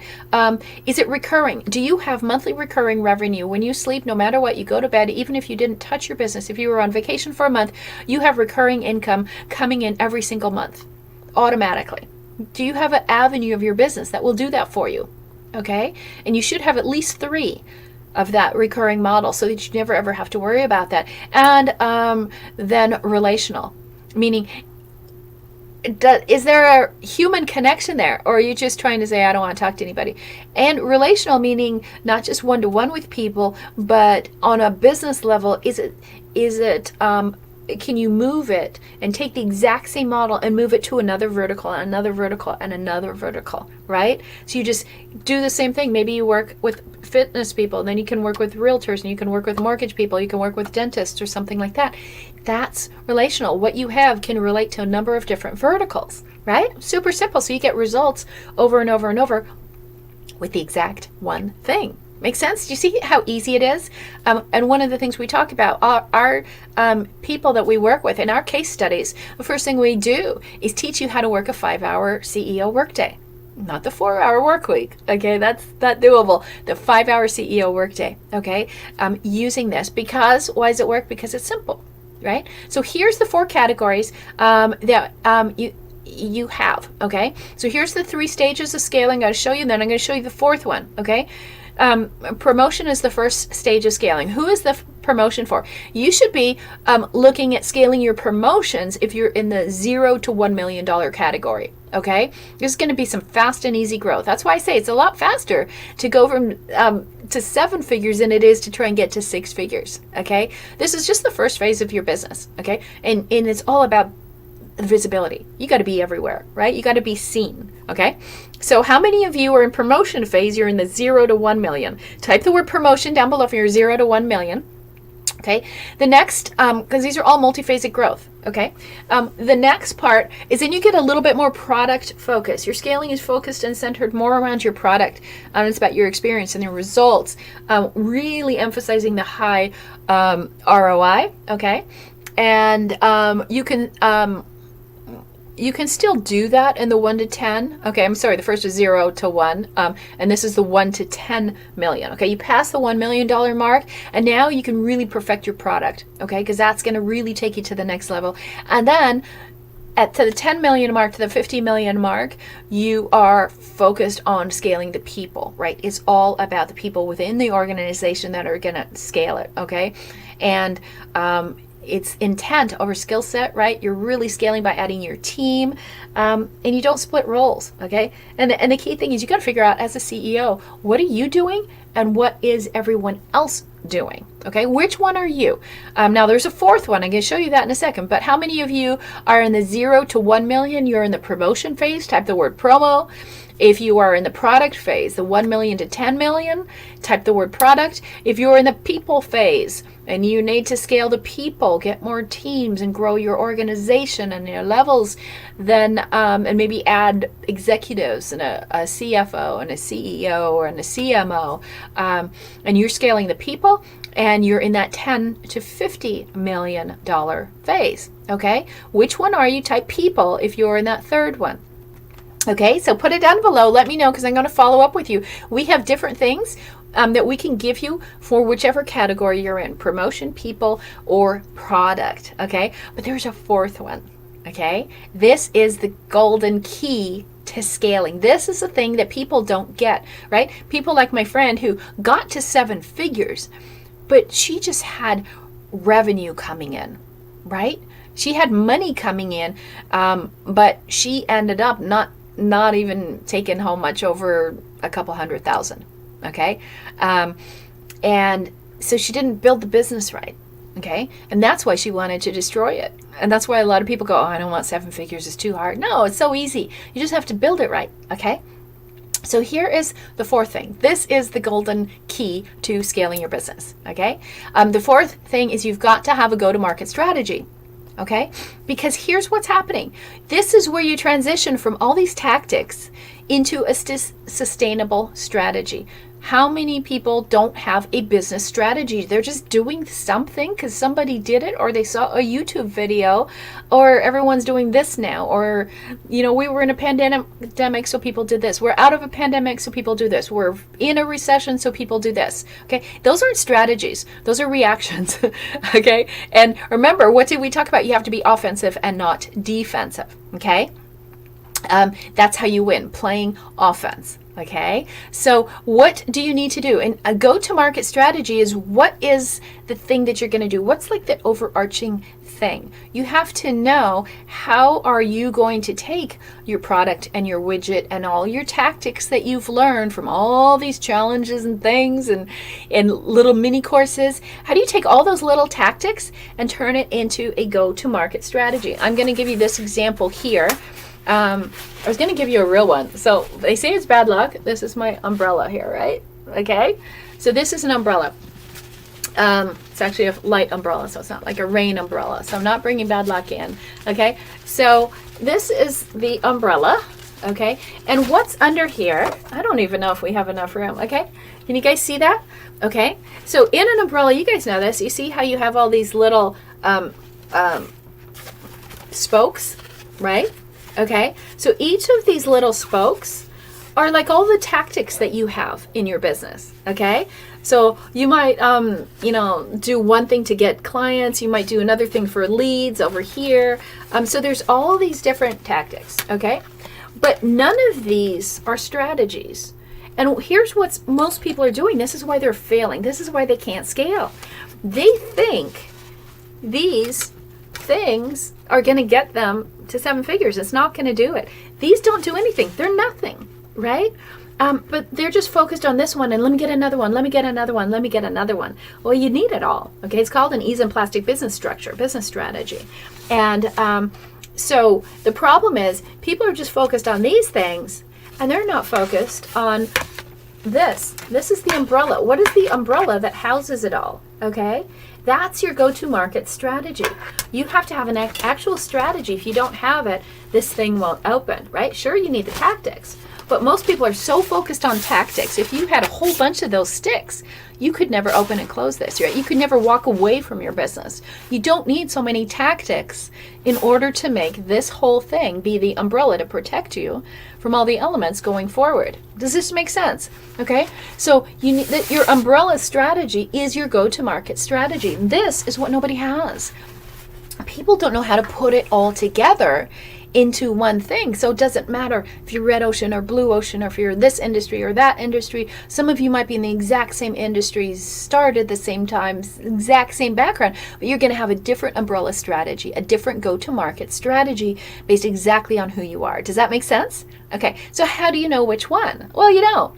[SPEAKER 1] Is it recurring? Do you have monthly recurring revenue? When you sleep, no matter what, you go to bed, even if you didn't touch your business, if you were on vacation for a month, you have recurring income coming in every single month automatically. Do you have an avenue of your business that will do that for you? Okay? And you should have at least 3 of that recurring model so that you never ever have to worry about that. And then relational, meaning, is there a human connection there, or are you just trying to say, I don't want to talk to anybody? And relational, meaning not just one-to-one with people, but on a business level, is it can you move it and take the exact same model and move it to another vertical and another vertical and another vertical, right? So you just do the same thing. Maybe you work with fitness people, then you can work with realtors, and you can work with mortgage people, you can work with dentists or something like that. That's relational. What you have can relate to a number of different verticals, right? Super simple. So you get results over and over and over with the exact one thing. Make sense? Do you see how easy it is? And one of the things we talk about are people that we work with in our case studies. The first thing we do is teach you how to work a 5-hour CEO workday, not the 4-hour work week. Okay, that's not doable. The 5-hour CEO workday. Okay, using this because why does it work? Because it's simple, right? So here's the 4 categories that you have. Okay, so here's the 3 stages of scaling. I'm going to show you, and then I'm going to show you the 4th one. Okay. Promotion is the first stage of scaling. Who is the promotion for? You should be looking at scaling your promotions if you're in the $0 to $1 million category. Okay, there's going to be some fast and easy growth. That's why I say it's a lot faster to go from to 7 figures than it is to try and get to 6 figures. Okay, this is just the first phase of your business. Okay, and it's all about visibility. You got to be everywhere, right? You got to be seen. Okay, so how many of you are in promotion phase? You're in the 0 to 1 million. Type the word promotion down below if you're 0 to 1 million. Okay, the next, because these are all multi-phasic growth. Okay, the next part is then you get a little bit more product focus. Your scaling is focused and centered more around your product. It's about your experience and your results, really emphasizing the high ROI. Okay, and you can still do that in the 1 to 10. Okay, I'm sorry, the first is 0 to 1, and this is the 1 to 10 million. Okay, you pass the $1 million mark, and now you can really perfect your product. Okay, because that's going to really take you to the next level. And then to the 10 million mark, to the 50 million mark, you are focused on scaling the people, right? It's all about the people within the organization that are going to scale it. Okay, and it's intent over skill set, right? You're really scaling by adding your team, and you don't split roles, okay? And the key thing is you got to figure out as a CEO, what are you doing and what is everyone else doing, okay? Which one are you? Now there's a 4th one. I'm going to show you that in a second, but how many of you are in the 0 to 1 million? You're in the promotion phase. Type the word promo. If you are in the product phase, the 1 million to 10 million, type the word product. If you're in the people phase and you need to scale the people, get more teams and grow your organization and your levels, then and maybe add executives and a CFO and a CEO and a CMO, and you're scaling the people and you're in that 10 to $50 million phase. Okay, which one are you? Type people if you're in that 3rd one. Okay, so put it down below. Let me know because I'm going to follow up with you. We have different things that we can give you for whichever category you're in, promotion, people, or product. Okay, but there's a 4th one. Okay, this is the golden key to scaling. This is the thing that people don't get, right? People like my friend who got to 7 figures, but she just had revenue coming in, right? She had money coming in, but she ended up not even taking home much over a couple $100,000. Okay, and so she didn't build the business right. Okay, and that's why she wanted to destroy it. And that's why a lot of people go, oh, I don't want 7 figures, it's too hard. No, it's so easy. You just have to build it right. Okay, so here is the 4th thing. This is the golden key to scaling your business. Okay, the 4th thing is you've got to have a go-to-market strategy. Okay, because here's what's happening. This is where you transition from all these tactics into a sustainable strategy. How many people don't have a business strategy? They're just doing something because somebody did it, or they saw a YouTube video, or everyone's doing this now, or, we were in a pandemic, so people did this. We're out of a pandemic, so people do this. We're in a recession, so people do this. Okay, those aren't strategies. Those are reactions. Okay, and remember, what did we talk about? You have to be offensive and not defensive. Okay, that's how you win, playing offense. Okay, so what do you need to do? And a go-to-market strategy is, what is the thing that you're going to do? What's like the overarching thing? You have to know, how are you going to take your product and your widget and all your tactics that you've learned from all these challenges and things and little mini courses? How do you take all those little tactics and turn it into a go-to-market strategy? I'm going to give you this example here. I was going to give you a real one. So they say it's bad luck. This is my umbrella here, right? Okay. So this is an umbrella. It's actually a light umbrella, so it's not like a rain umbrella. So I'm not bringing bad luck in. Okay. So this is the umbrella. Okay. And what's under here? I don't even know if we have enough room. Okay. Can you guys see that? Okay. So in an umbrella, you guys know this. You see how you have all these little spokes, right? Okay, so each of these little spokes are like all the tactics that you have in your business. Okay, so you might, do one thing to get clients. You might do another thing for leads over here. So there's all these different tactics. Okay, but none of these are strategies. And here's what most people are doing. This is why they're failing. This is why they can't scale. They think these things are going to get them to 7 figures. It's not going to do it. These don't do anything. They're nothing, right? But they're just focused on this one, and let me get another one, let me get another one, let me get another one. Well, you need it all. Okay, it's called an ease and plastic business structure, business strategy. And so the problem is, people are just focused on these things, and they're not focused on this. This is the umbrella. What is the umbrella that houses it all? Okay, that's your go-to-market strategy. You have to have an actual strategy. If you don't have it, this thing won't open, right? Sure, you need the tactics, but most people are so focused on tactics. If you had a whole bunch of those sticks, you could never open and close this, right? You could never walk away from your business. You don't need so many tactics in order to make this whole thing be the umbrella to protect you from all the elements going forward. Does this make sense? Okay, so you need that. Your umbrella strategy is your go-to-market strategy. This is what nobody has. People don't know how to put it all together into one thing. So it doesn't matter if you're red ocean or blue ocean, or if you're this industry or that industry. Some of you might be in the exact same industries, started the same time, exact same background, but you're going to have a different umbrella strategy, a different go-to-market strategy based exactly on who you are. Does that make sense? Okay, so how do you know which one? Well, you don't.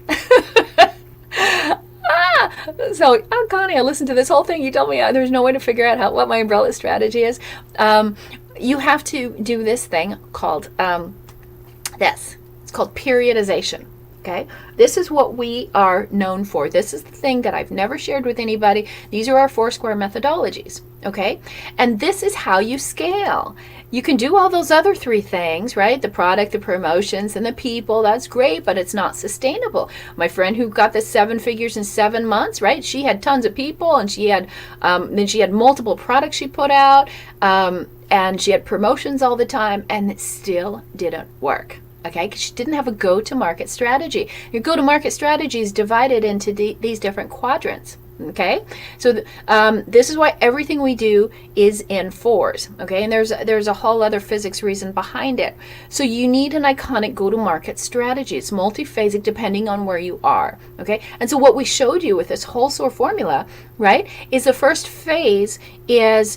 [SPEAKER 1] So, Connie, I listened to this whole thing. You told me there's no way to figure out what my umbrella strategy is. You have to do this thing called this. It's called periodization. Okay, this is what we are known for. This is the thing that I've never shared with anybody. These are our 4 square methodologies. Okay, and this is how you scale. You can do all those other 3 things, right? The product, the promotions, and the people. That's great, but it's not sustainable. My friend who got the 7 figures in 7 months, right? She had tons of people, and she had then she had multiple products she put out, and she had promotions all the time, and it still didn't work. Okay, because she didn't have a go-to-market strategy. Your go-to-market strategy is divided into these different quadrants. Okay, so this is why everything we do is in 4s. Okay, and there's a whole other physics reason behind it. So you need an iconic go-to-market strategy. It's multiphasic depending on where you are. Okay, and so what we showed you with this whole SOAR formula, right, is the first phase is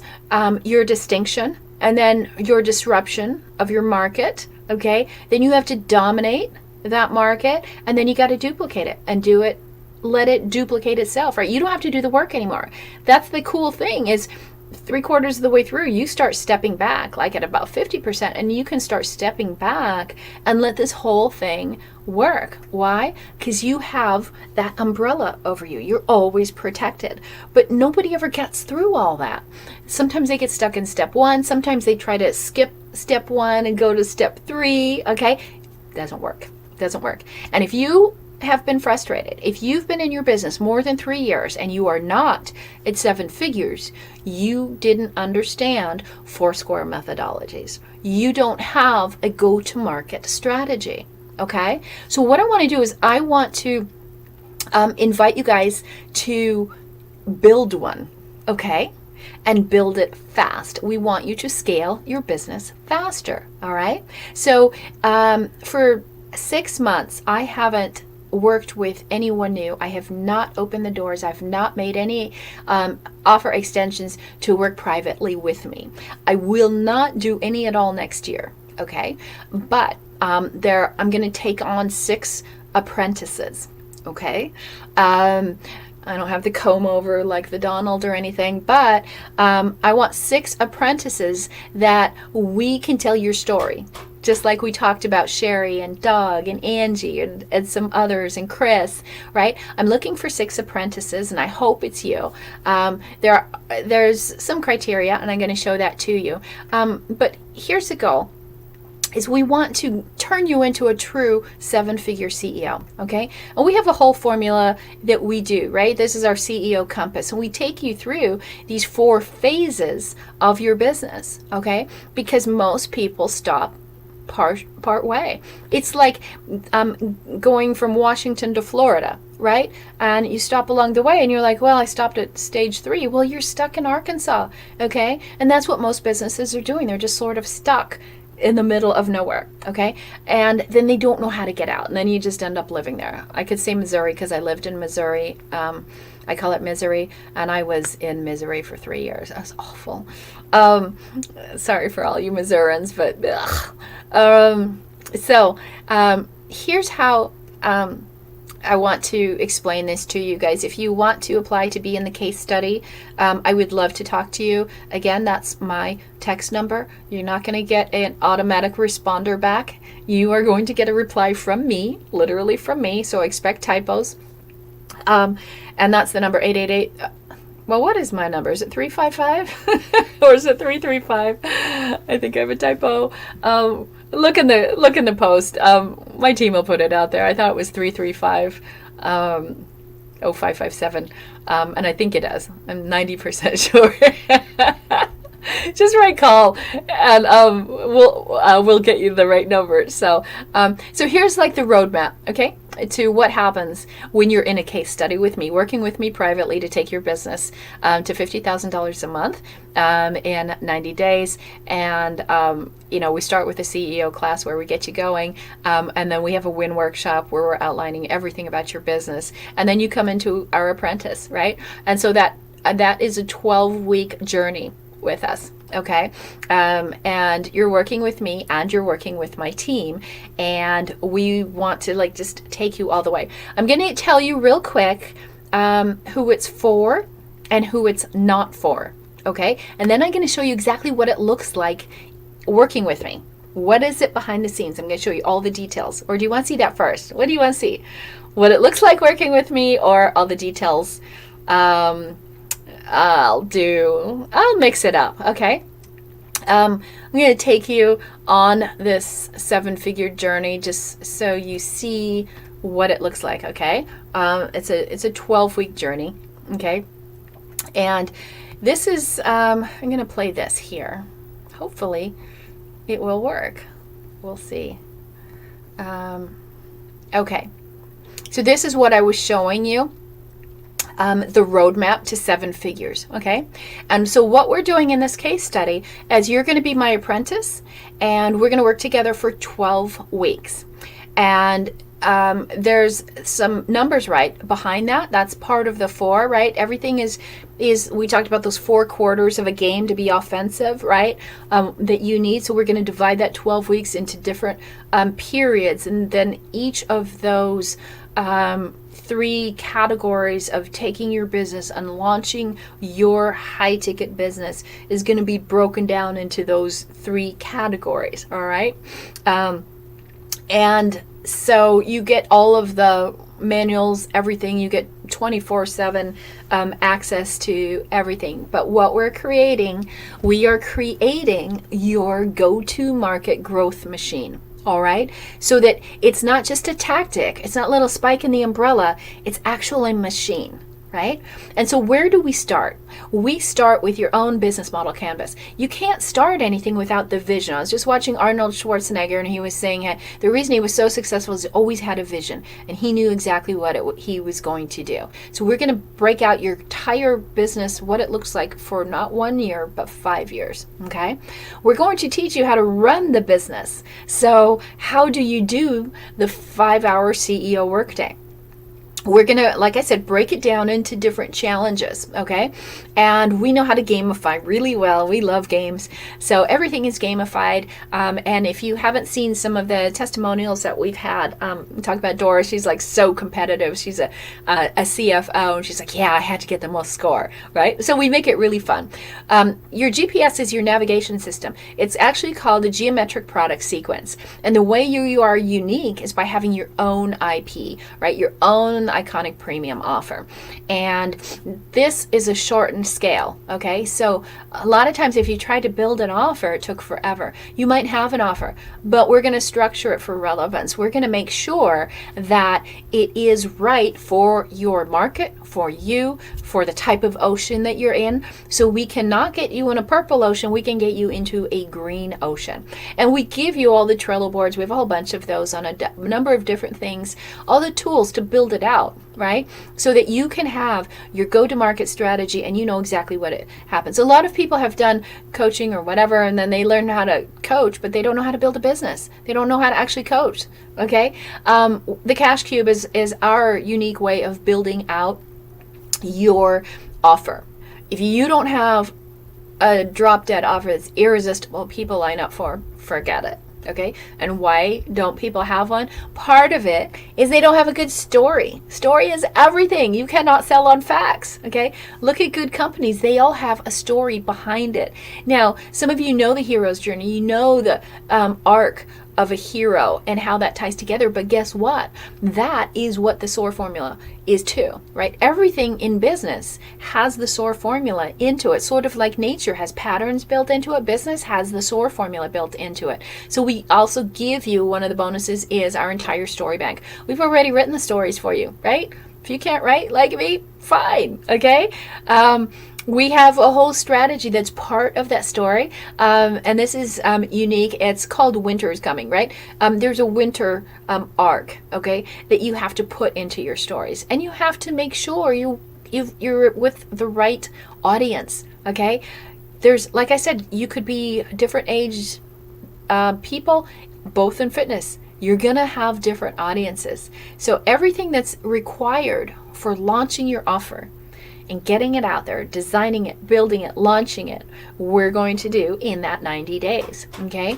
[SPEAKER 1] your distinction, and then your disruption of your market. Okay, then you have to dominate that market, and then you got to duplicate it and do it. Let it duplicate itself, right? You don't have to do the work anymore. That's the cool thing, is 3/4 of the way through, you start stepping back, like at about 50%, and you can start stepping back and let this whole thing work. Why? Because you have that umbrella over you. You're always protected. But nobody ever gets through all that. Sometimes they get stuck in step 1. Sometimes they try to skip step 1 and go to step 3. Okay? Doesn't work. And if you have been frustrated, if you've been in your business more than 3 years and you are not at 7 figures, you didn't understand Foursquare methodologies. You don't have a go-to-market strategy. Okay? So what I want to do is I want to invite you guys to build one. Okay? And build it fast. We want you to scale your business faster. All right? So for 6 months, I haven't worked with anyone new. I have not opened the doors. I've not made any offer extensions to work privately with me. I will not do any at all next year. Okay? But I'm going to take on 6 apprentices. Okay? I don't have the comb over like the Donald or anything, but I want 6 apprentices that we can tell your story. Just like we talked about Sherry and Doug and Angie and some others and Chris, right? I'm looking for 6 apprentices, and I hope it's you. There's some criteria, and I'm going to show that to you. But here's the goal. Is we want to turn you into a true 7-figure CEO, okay? And we have a whole formula that we do, right? This is our CEO compass, and we take you through these 4 phases of your business, okay? Because most people stop part way. It's like going from Washington to Florida, right? And you stop along the way and you're like, well, I stopped at stage 3. Well, you're stuck in Arkansas, okay? And that's what most businesses are doing. They're just sort of stuck in the middle of nowhere, okay? And then they don't know how to get out, and then you just end up living there. I could say Missouri because I lived in Missouri. I call it misery, and I was in misery for 3 years. That was awful. Sorry for all you Missourians, but here's how I want to explain this to you guys. If you want to apply to be in the case study, I would love to talk to you. Again, that's my text number. You're not going to get an automatic responder back. You are going to get a reply from me, literally from me, so expect typos. And that's the number 888. Well, what is my number? Is it 355 or is it 335? I think I have a typo. Look in the post. My team will put it out there. I thought it was 335 0557. And I think it is. I'm 90% sure. Just write call, and we'll get you the right number. So here's like the roadmap, okay, to what happens when you're in a case study with me, working with me privately to take your business to $50,000 a month in 90 days. And we start with a CEO class where we get you going, and then we have a win workshop where we're outlining everything about your business, and then you come into our apprentice, right? And so that is a 12-week journey with us, okay? And you're working with me and you're working with my team, and we want to just take you all the way. I'm going to tell you real quick who it's for and who it's not for, okay? And then I'm going to show you exactly what it looks like working with me. What is it behind the scenes? I'm going to show you all the details. Or do you want to see that first? What do you want to see? What it looks like working with me, or all the details? I'll mix it up, okay? I'm going to take you on this 7-figure journey just so you see what it looks like, okay? It's a 12-week journey, okay? And this is, I'm going to play this here. Hopefully it will work. We'll see. Okay. So this is what I was showing you. The roadmap to 7 figures, okay? And so what we're doing in this case study is you're going to be my apprentice, and we're going to work together for 12 weeks. And there's some numbers right behind that. That's part of the 4, right? Everything is we talked about those 4 quarters of a game to be offensive, right? That you need. So we're going to divide that 12 weeks into different periods, and then each of those 3 categories of taking your business and launching your high ticket business is going to be broken down into those 3 categories. All right. And so you get all of the manuals, everything. You get 24/7 access to everything. But what we are creating your go-to market growth machine. All right. So that it's not just a tactic. It's not a little spike in the umbrella. It's actually a machine. Right? And so where do we start? We start with your own business model canvas. You can't start anything without the vision. I was just watching Arnold Schwarzenegger, and he was saying the reason he was so successful is he always had a vision, and he knew exactly what he was going to do. So we're going to break out your entire business, what it looks like for not 1 year, but 5 years. Okay? We're going to teach you how to run the business. So how do you do the 5-hour CEO workday? We're going to, like I said, break it down into different challenges, okay? And we know how to gamify really well. We love games. So everything is gamified. And if you haven't seen some of the testimonials that we've had, talk about Dora. She's like so competitive. She's a CFO, and she's like, yeah, I had to get the most score, right? So we make it really fun. Your GPS is your navigation system. It's actually called a geometric product sequence. And the way you are unique is by having your own IP, right? Your own iconic premium offer. And this is a shortened scale, okay? So a lot of times if you try to build an offer, it took forever. You might have an offer, but we're going to structure it for relevance. We're going to make sure that it is right for your market, for you, for the type of ocean that you're in. So we cannot get you in a purple ocean, we can get you into a green ocean. And we give you all the Trello boards. We have a whole bunch of those on a number of different things, all the tools to build it out, right? So that you can have your go-to-market strategy and you know exactly what it happens. A lot of people have done coaching or whatever, and then they learn how to coach, but they don't know how to build a business. They don't know how to actually coach, okay? The Cash Cube is our unique way of building out your offer. If you don't have a drop-dead offer that's irresistible, people line up for, forget it. Okay, and why don't people have one? Part of it is they don't have a good story. Story is everything. You cannot sell on facts. Okay, look at good companies. They all have a story behind it. Now, some of you know the hero's journey. You know the arc of a hero and how that ties together. But guess what? That is what the SOAR formula is too, right? Everything in business has the SOAR formula into it. Sort of like nature has patterns built into it, business has the SOAR formula built into it. So we also give you, one of the bonuses is our entire story bank. We've already written the stories for you, right? If you can't write like me, fine, okay? We have a whole strategy that's part of that story, and this is unique. It's called Winter is Coming, right? There's a winter arc, okay, that you have to put into your stories, and you have to make sure you're with the right audience, okay? There's, like I said, you could be different age people, both in fitness. You're gonna have different audiences. So everything that's required for launching your offer and getting it out there, designing it, building it, launching it, we're going to do in that 90 days, okay?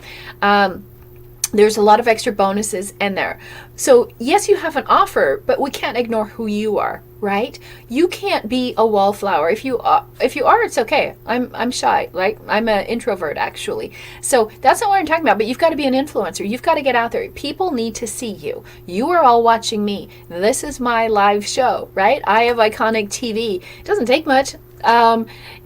[SPEAKER 1] There's a lot of extra bonuses in there. So yes, you have an offer, but we can't ignore who you are, right? You can't be a wallflower. If you are, it's okay. I'm shy, like I'm an introvert actually. So that's not what I'm talking about, but you've got to be an influencer. You've got to get out there. People need to see you. You are all watching me. This is my live show, right? I have iconic TV. It doesn't take much.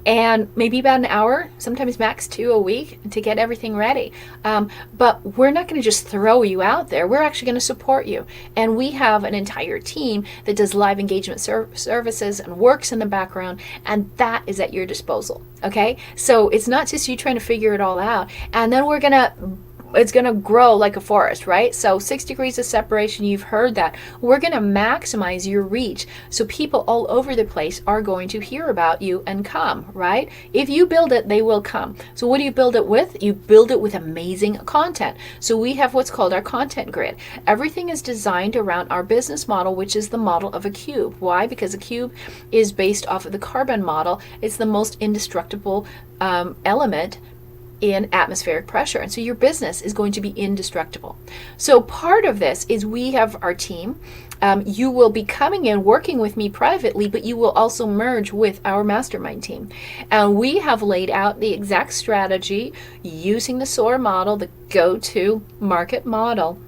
[SPEAKER 1] And maybe about an hour, sometimes max 2 a week to get everything ready. But we're not going to just throw you out there. We're actually going to support you. And we have an entire team that does live engagement services and works in the background, and that is at your disposal. Okay? So it's not just you trying to figure it all out. And then it's going to grow like a forest, right? So 6 degrees of separation, you've heard that. We're going to maximize your reach. So people all over the place are going to hear about you and come, right? If you build it, they will come. So what do you build it with? You build it with amazing content. So we have what's called our content grid. Everything is designed around our business model, which is the model of a cube. Why? Because a cube is based off of the carbon model. It's the most indestructible element in atmospheric pressure. And so your business is going to be indestructible. So part of this is we have our team. You will be coming in working with me privately, but you will also merge with our mastermind team. And we have laid out the exact strategy using the SOAR model, the go-to market model,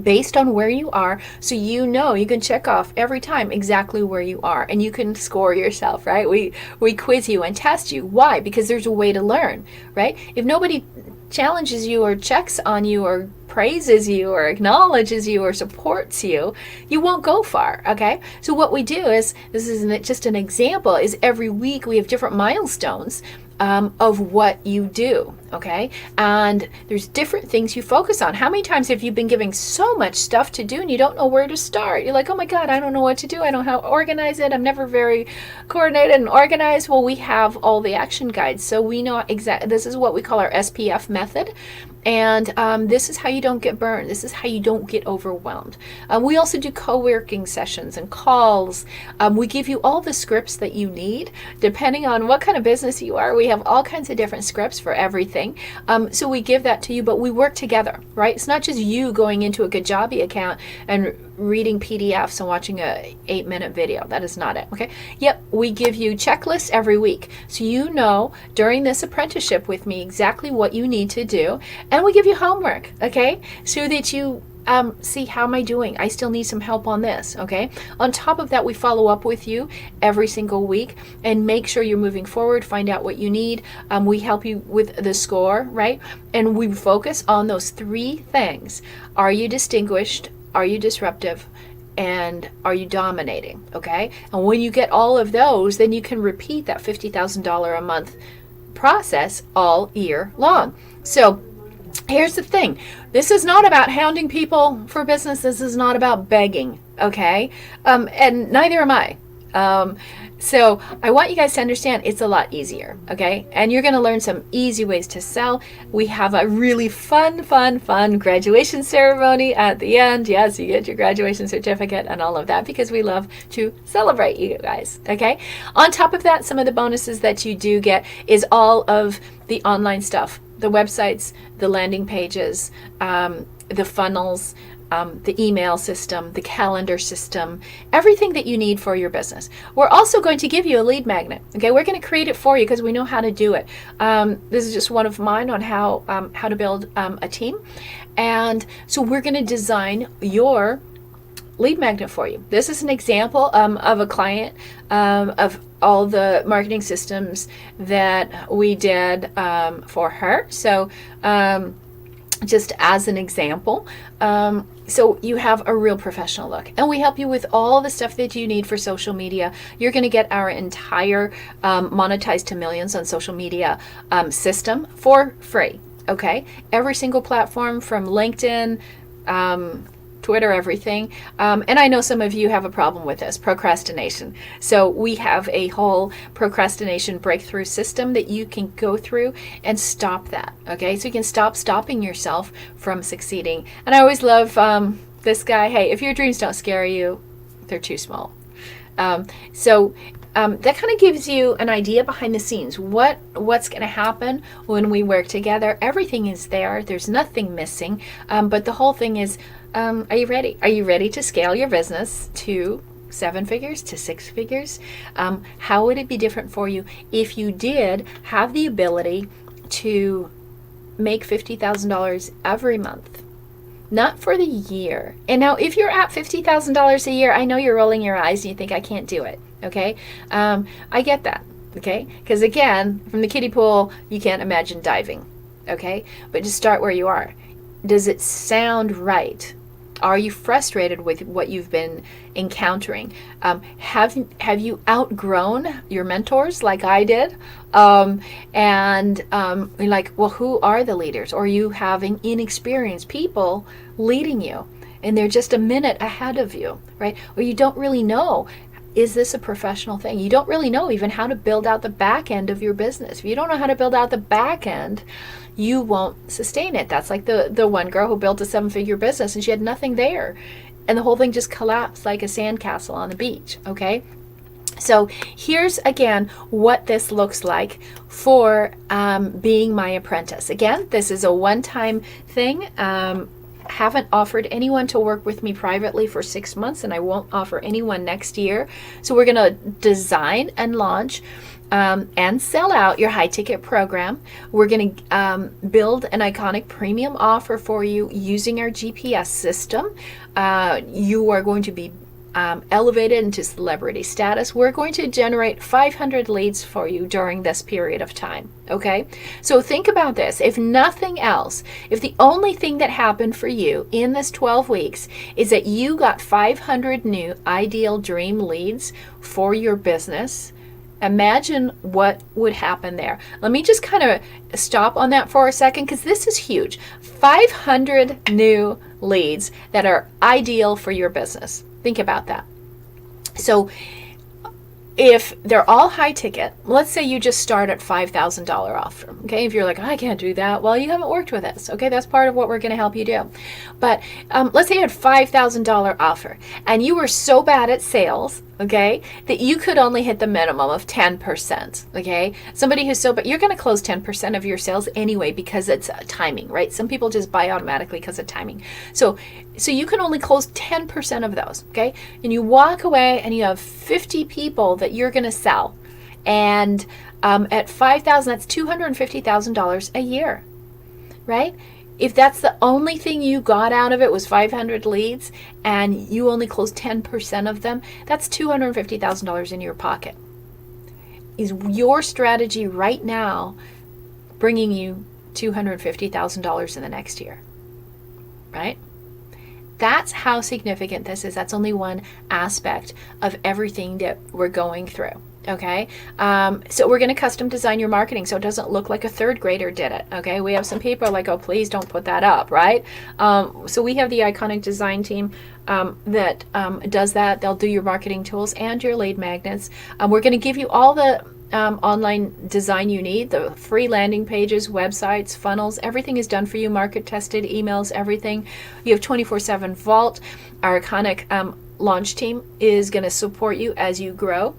[SPEAKER 1] based on where you are, so you know you can check off every time exactly where you are, and you can score yourself, right? We quiz you and test you. Why? Because there's a way to learn, right? If nobody challenges you or checks on you or praises you or acknowledges you or supports you, you won't go far, okay? So what we do is, this isn't just an example, is every week we have different milestones of what you do, okay? And there's different things you focus on. How many times have you been given so much stuff to do and you don't know where to start? You're like, oh my God, I don't know what to do. I don't know how to organize it. I'm never very coordinated and organized. Well, we have all the action guides. So we know exactly, this is what we call our SPF method. And this is how you don't get burned. This is how you don't get overwhelmed. We also do co-working sessions and calls. We give you all the scripts that you need, depending on what kind of business you are. We have all kinds of different scripts for everything. So we give that to you, but we work together, right? It's not just you going into a Kajabi account and reading PDFs and watching a 8-minute video. That is not it, okay? Yep, we give you checklists every week. So you know during this apprenticeship with me exactly what you need to do. And we give you homework, okay? So that you see, how am I doing? I still need some help on this, okay? On top of that, we follow up with you every single week and make sure you're moving forward, find out what you need. We help you with the SCORE, right? And we focus on those 3 things. Are you distinguished? Are you disruptive? And are you dominating? Okay. And when you get all of those, then you can repeat that $50,000 a month process all year long. So here's the thing. This is not about hounding people for business. This is not about begging. Okay. And neither am I. So I want you guys to understand it's a lot easier, okay? And you're going to learn some easy ways to sell. We have a really fun graduation ceremony at the end. Yes, you get your graduation certificate and all of that because we love to celebrate you guys, okay? On top of that, some of the bonuses that you do get is all of the online stuff, the websites, the landing pages, the funnels, the email system, the calendar system, everything that you need for your business. We're also going to give you a lead magnet. Okay, we're going to create it for you because we know how to do it. This is just one of mine on how to build a team. And so we're going to design your lead magnet for you. This is an example of a client of all the marketing systems that we did for her. So just as an example, so you have a real professional look, and we help you with all the stuff that you need for social media. You're going to get our entire monetized to millions on social media system for free. Okay, every single platform from LinkedIn, Twitter, everything. And I know some of you have a problem with this, procrastination. So we have a whole procrastination breakthrough system that you can go through and stop that. Okay, so you can stop stopping yourself from succeeding. And I always love this guy. Hey, if your dreams don't scare you, they're too small. That kind of gives you an idea behind the scenes. What's going to happen when we work together? Everything is there. There's nothing missing. But the whole thing is, are you ready? Are you ready to scale your business to 7 figures, to 6 figures? How would it be different for you if you did have the ability to make $50,000 every month? Not for the year. And now if you're at $50,000 a year, I know you're rolling your eyes and you think I can't do it. Okay. I get that. Okay. Because again, from the kiddie pool, you can't imagine diving. Okay. But just start where you are. Does it sound right? Are you frustrated with what you've been encountering? Have you outgrown your mentors like I did? You're like, well, who are the leaders? Or are you having inexperienced people leading you and they're just a minute ahead of you, right? Or you don't really know, is this a professional thing? You don't really know even how to build out the back end of your business. If you don't know how to build out the back end, you won't sustain it. That's like the one girl who built a 7-figure business and she had nothing there. And the whole thing just collapsed like a sandcastle on the beach, okay? So here's again what this looks like for being my apprentice. Again, this is a one-time thing. Haven't offered anyone to work with me privately for 6 months, and I won't offer anyone next year. So we're going to design and launch and sell out your high ticket program. We're going to build an iconic premium offer for you using our GPS system. You are going to be elevated into celebrity status, we're going to generate 500 leads for you during this period of time. Okay? So think about this. If nothing else, if the only thing that happened for you in this 12 weeks is that you got 500 new ideal dream leads for your business, imagine what would happen there. Let me just kind of stop on that for a second, because this is huge. 500 new leads that are ideal for your business. Think about that. So if they're all high ticket, let's say you just start at $5,000 offer. Okay, if you're like, I can't do that, well, you haven't worked with us. Okay, that's part of what we're going to help you do. But let's say you had $5,000 offer and you were so bad at sales, okay, that you could only hit the minimum of 10%. Okay, somebody who's so, but you're going to close 10% of your sales anyway because it's timing, right? Some people just buy automatically because of timing. So you can only close 10% of those, okay? And you walk away and you have 50 people that you're going to sell. And at $5,000, that's $250,000 a year, right? If that's the only thing you got out of it was 500 leads and you only closed 10% of them, that's $250,000 in your pocket. Is your strategy right now bringing you $250,000 in the next year, right? That's how significant this is. That's only one aspect of everything that we're going through. Okay, so we're going to custom design your marketing so it doesn't look like a third grader did it. Okay, we have some people like, oh, please don't put that up, right? So we have the iconic design team that does that. They'll do your marketing tools and your lead magnets. We're going to give you all the online design you need, the free landing pages, websites, funnels, everything is done for you, market tested, emails, everything. You have 24/7 Vault. Our iconic launch team is going to support you as you grow.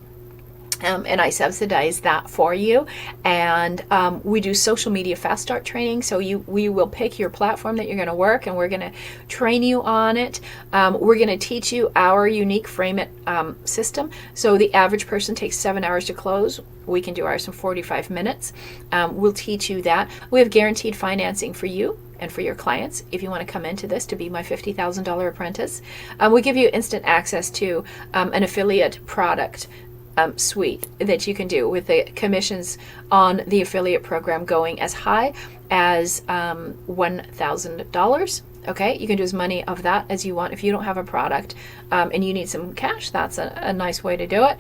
[SPEAKER 1] And I subsidize that for you. And we do social media fast start training. So we will pick your platform that you're going to work and we're going to train you on it. We're going to teach you our unique Frame It system. So the average person takes 7 hours to close. We can do ours in 45 minutes. We'll teach you that. We have guaranteed financing for you and for your clients if you want to come into this to be my $50,000 apprentice. We give you instant access to an affiliate product suite that you can do with the commissions on the affiliate program going as high as $1,000. Okay, you can do as many of that as you want. If you don't have a product and you need some cash, that's a nice way to do it.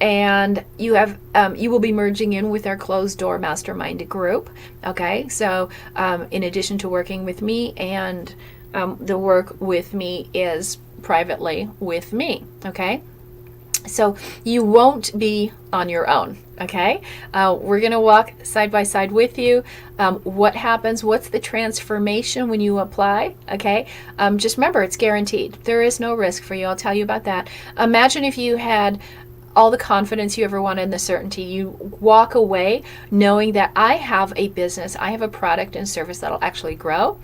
[SPEAKER 1] And you have you will be merging in with our closed door mastermind group. Okay, so in addition to working with me, and the work with me is privately with me. Okay. So you won't be on your own, okay? We're going to walk side by side with you. What happens? What's the transformation when you apply, okay? Just remember, it's guaranteed. There is no risk for you. I'll tell you about that. Imagine if you had all the confidence you ever wanted and the certainty. You walk away knowing that I have a business, I have a product and service that'll actually grow.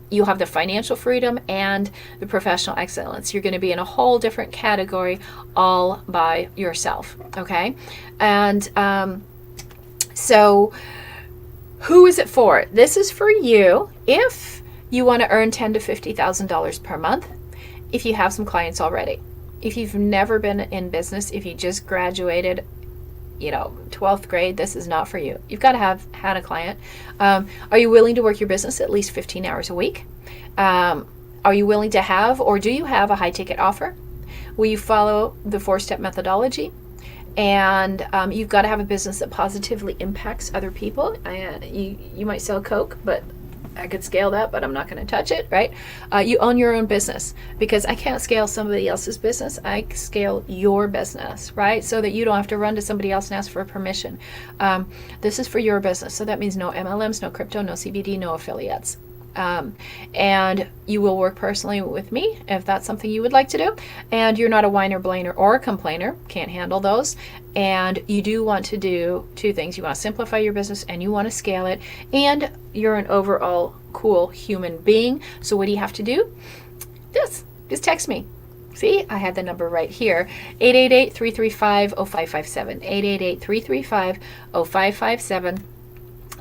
[SPEAKER 1] You'll have the financial freedom and the professional excellence. You're going to be in a whole different category all by yourself, okay? And so who is it for? This is for you if you want to earn $10,000 to $50,000 per month, if you have some clients already. If you've never been in business, if you just graduated, 12th grade, this is not for you. You've got to have had a client. Are you willing to work your business at least 15 hours a week? Are you willing to have, or do you have a high ticket offer? Will you follow the 4-step methodology? And you've got to have a business that positively impacts other people. You might sell Coke, but I could scale that, but I'm not going to touch it, right? You own your own business, because I can't scale somebody else's business. I scale your business, right? So that you don't have to run to somebody else and ask for permission. This is for your business. So that means no MLMs, no crypto, no CBD, no affiliates. And you will work personally with me if that's something you would like to do. And you're not a whiner, blainer, or a complainer. Can't handle those. And you do want to do two things. You want to simplify your business and you want to scale it. And you're an overall cool human being. So what do you have to do? Just text me. See, I had the number right here, 888-335-0557, 888-335-0557.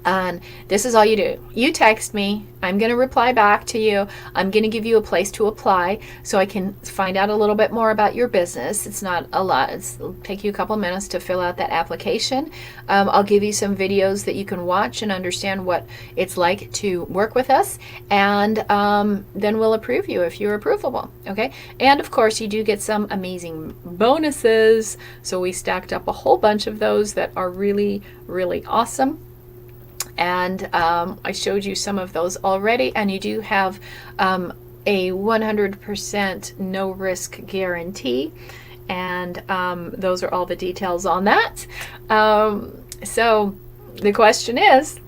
[SPEAKER 1] And this is all you do. You text me. I'm going to reply back to you. I'm going to give you a place to apply so I can find out a little bit more about your business. It's not a lot. It'll take you a couple minutes to fill out that application. I'll give you some videos that you can watch and understand what it's like to work with us. And then we'll approve you if you're approvable. Okay. And of course, you do get some amazing bonuses. So we stacked up a whole bunch of those that are really, really awesome. And I showed you some of those already, and you do have a 100% no risk guarantee, and those are all the details on that. So the question is,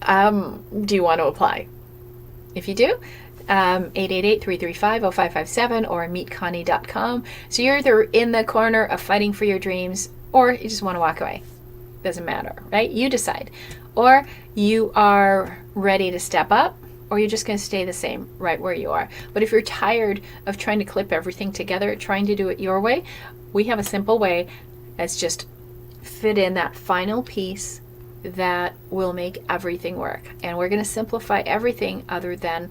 [SPEAKER 1] do you want to apply? If you do, 888-335-0557 or meetconnie.com. So you're either in the corner of fighting for your dreams, or you just want to walk away. Doesn't matter, right? You decide. Or you are ready to step up, or you're just going to stay the same right where you are. But if you're tired of trying to clip everything together, trying to do it your way, we have a simple way. That's just fit in that final piece that will make everything work. And we're going to simplify everything other than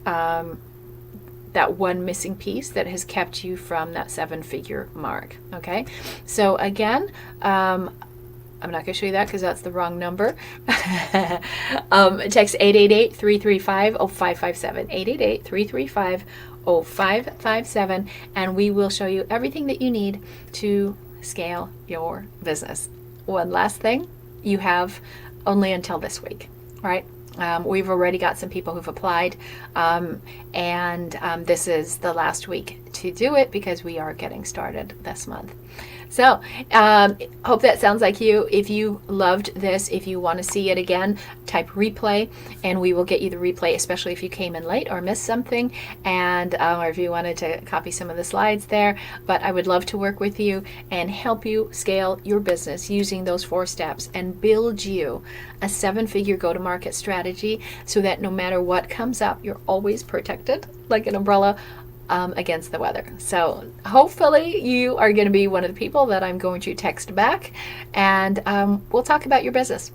[SPEAKER 1] that one missing piece that has kept you from that 7-figure mark. Okay? So again, I'm not going to show you that because that's the wrong number. Text 888-335-0557. 888-335-0557. And we will show you everything that you need to scale your business. One last thing, you have only until this week, right? We've already got some people who've applied, and this is the last week to do it because we are getting started this month. So hope that sounds like you. If you loved this, if you want to see it again, type replay and we will get you the replay, especially if you came in late or missed something, and or if you wanted to copy some of the slides there. But I would love to work with you and help you scale your business using those 4 steps and build you a 7-figure go-to-market strategy so that no matter what comes up, you're always protected like an umbrella against the weather. So hopefully you are going to be one of the people that I'm going to text back, and we'll talk about your business.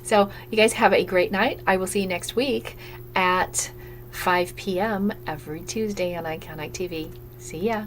[SPEAKER 1] So you guys have a great night. I will see you next week at 5 p.m. every Tuesday on Iconic TV. See ya.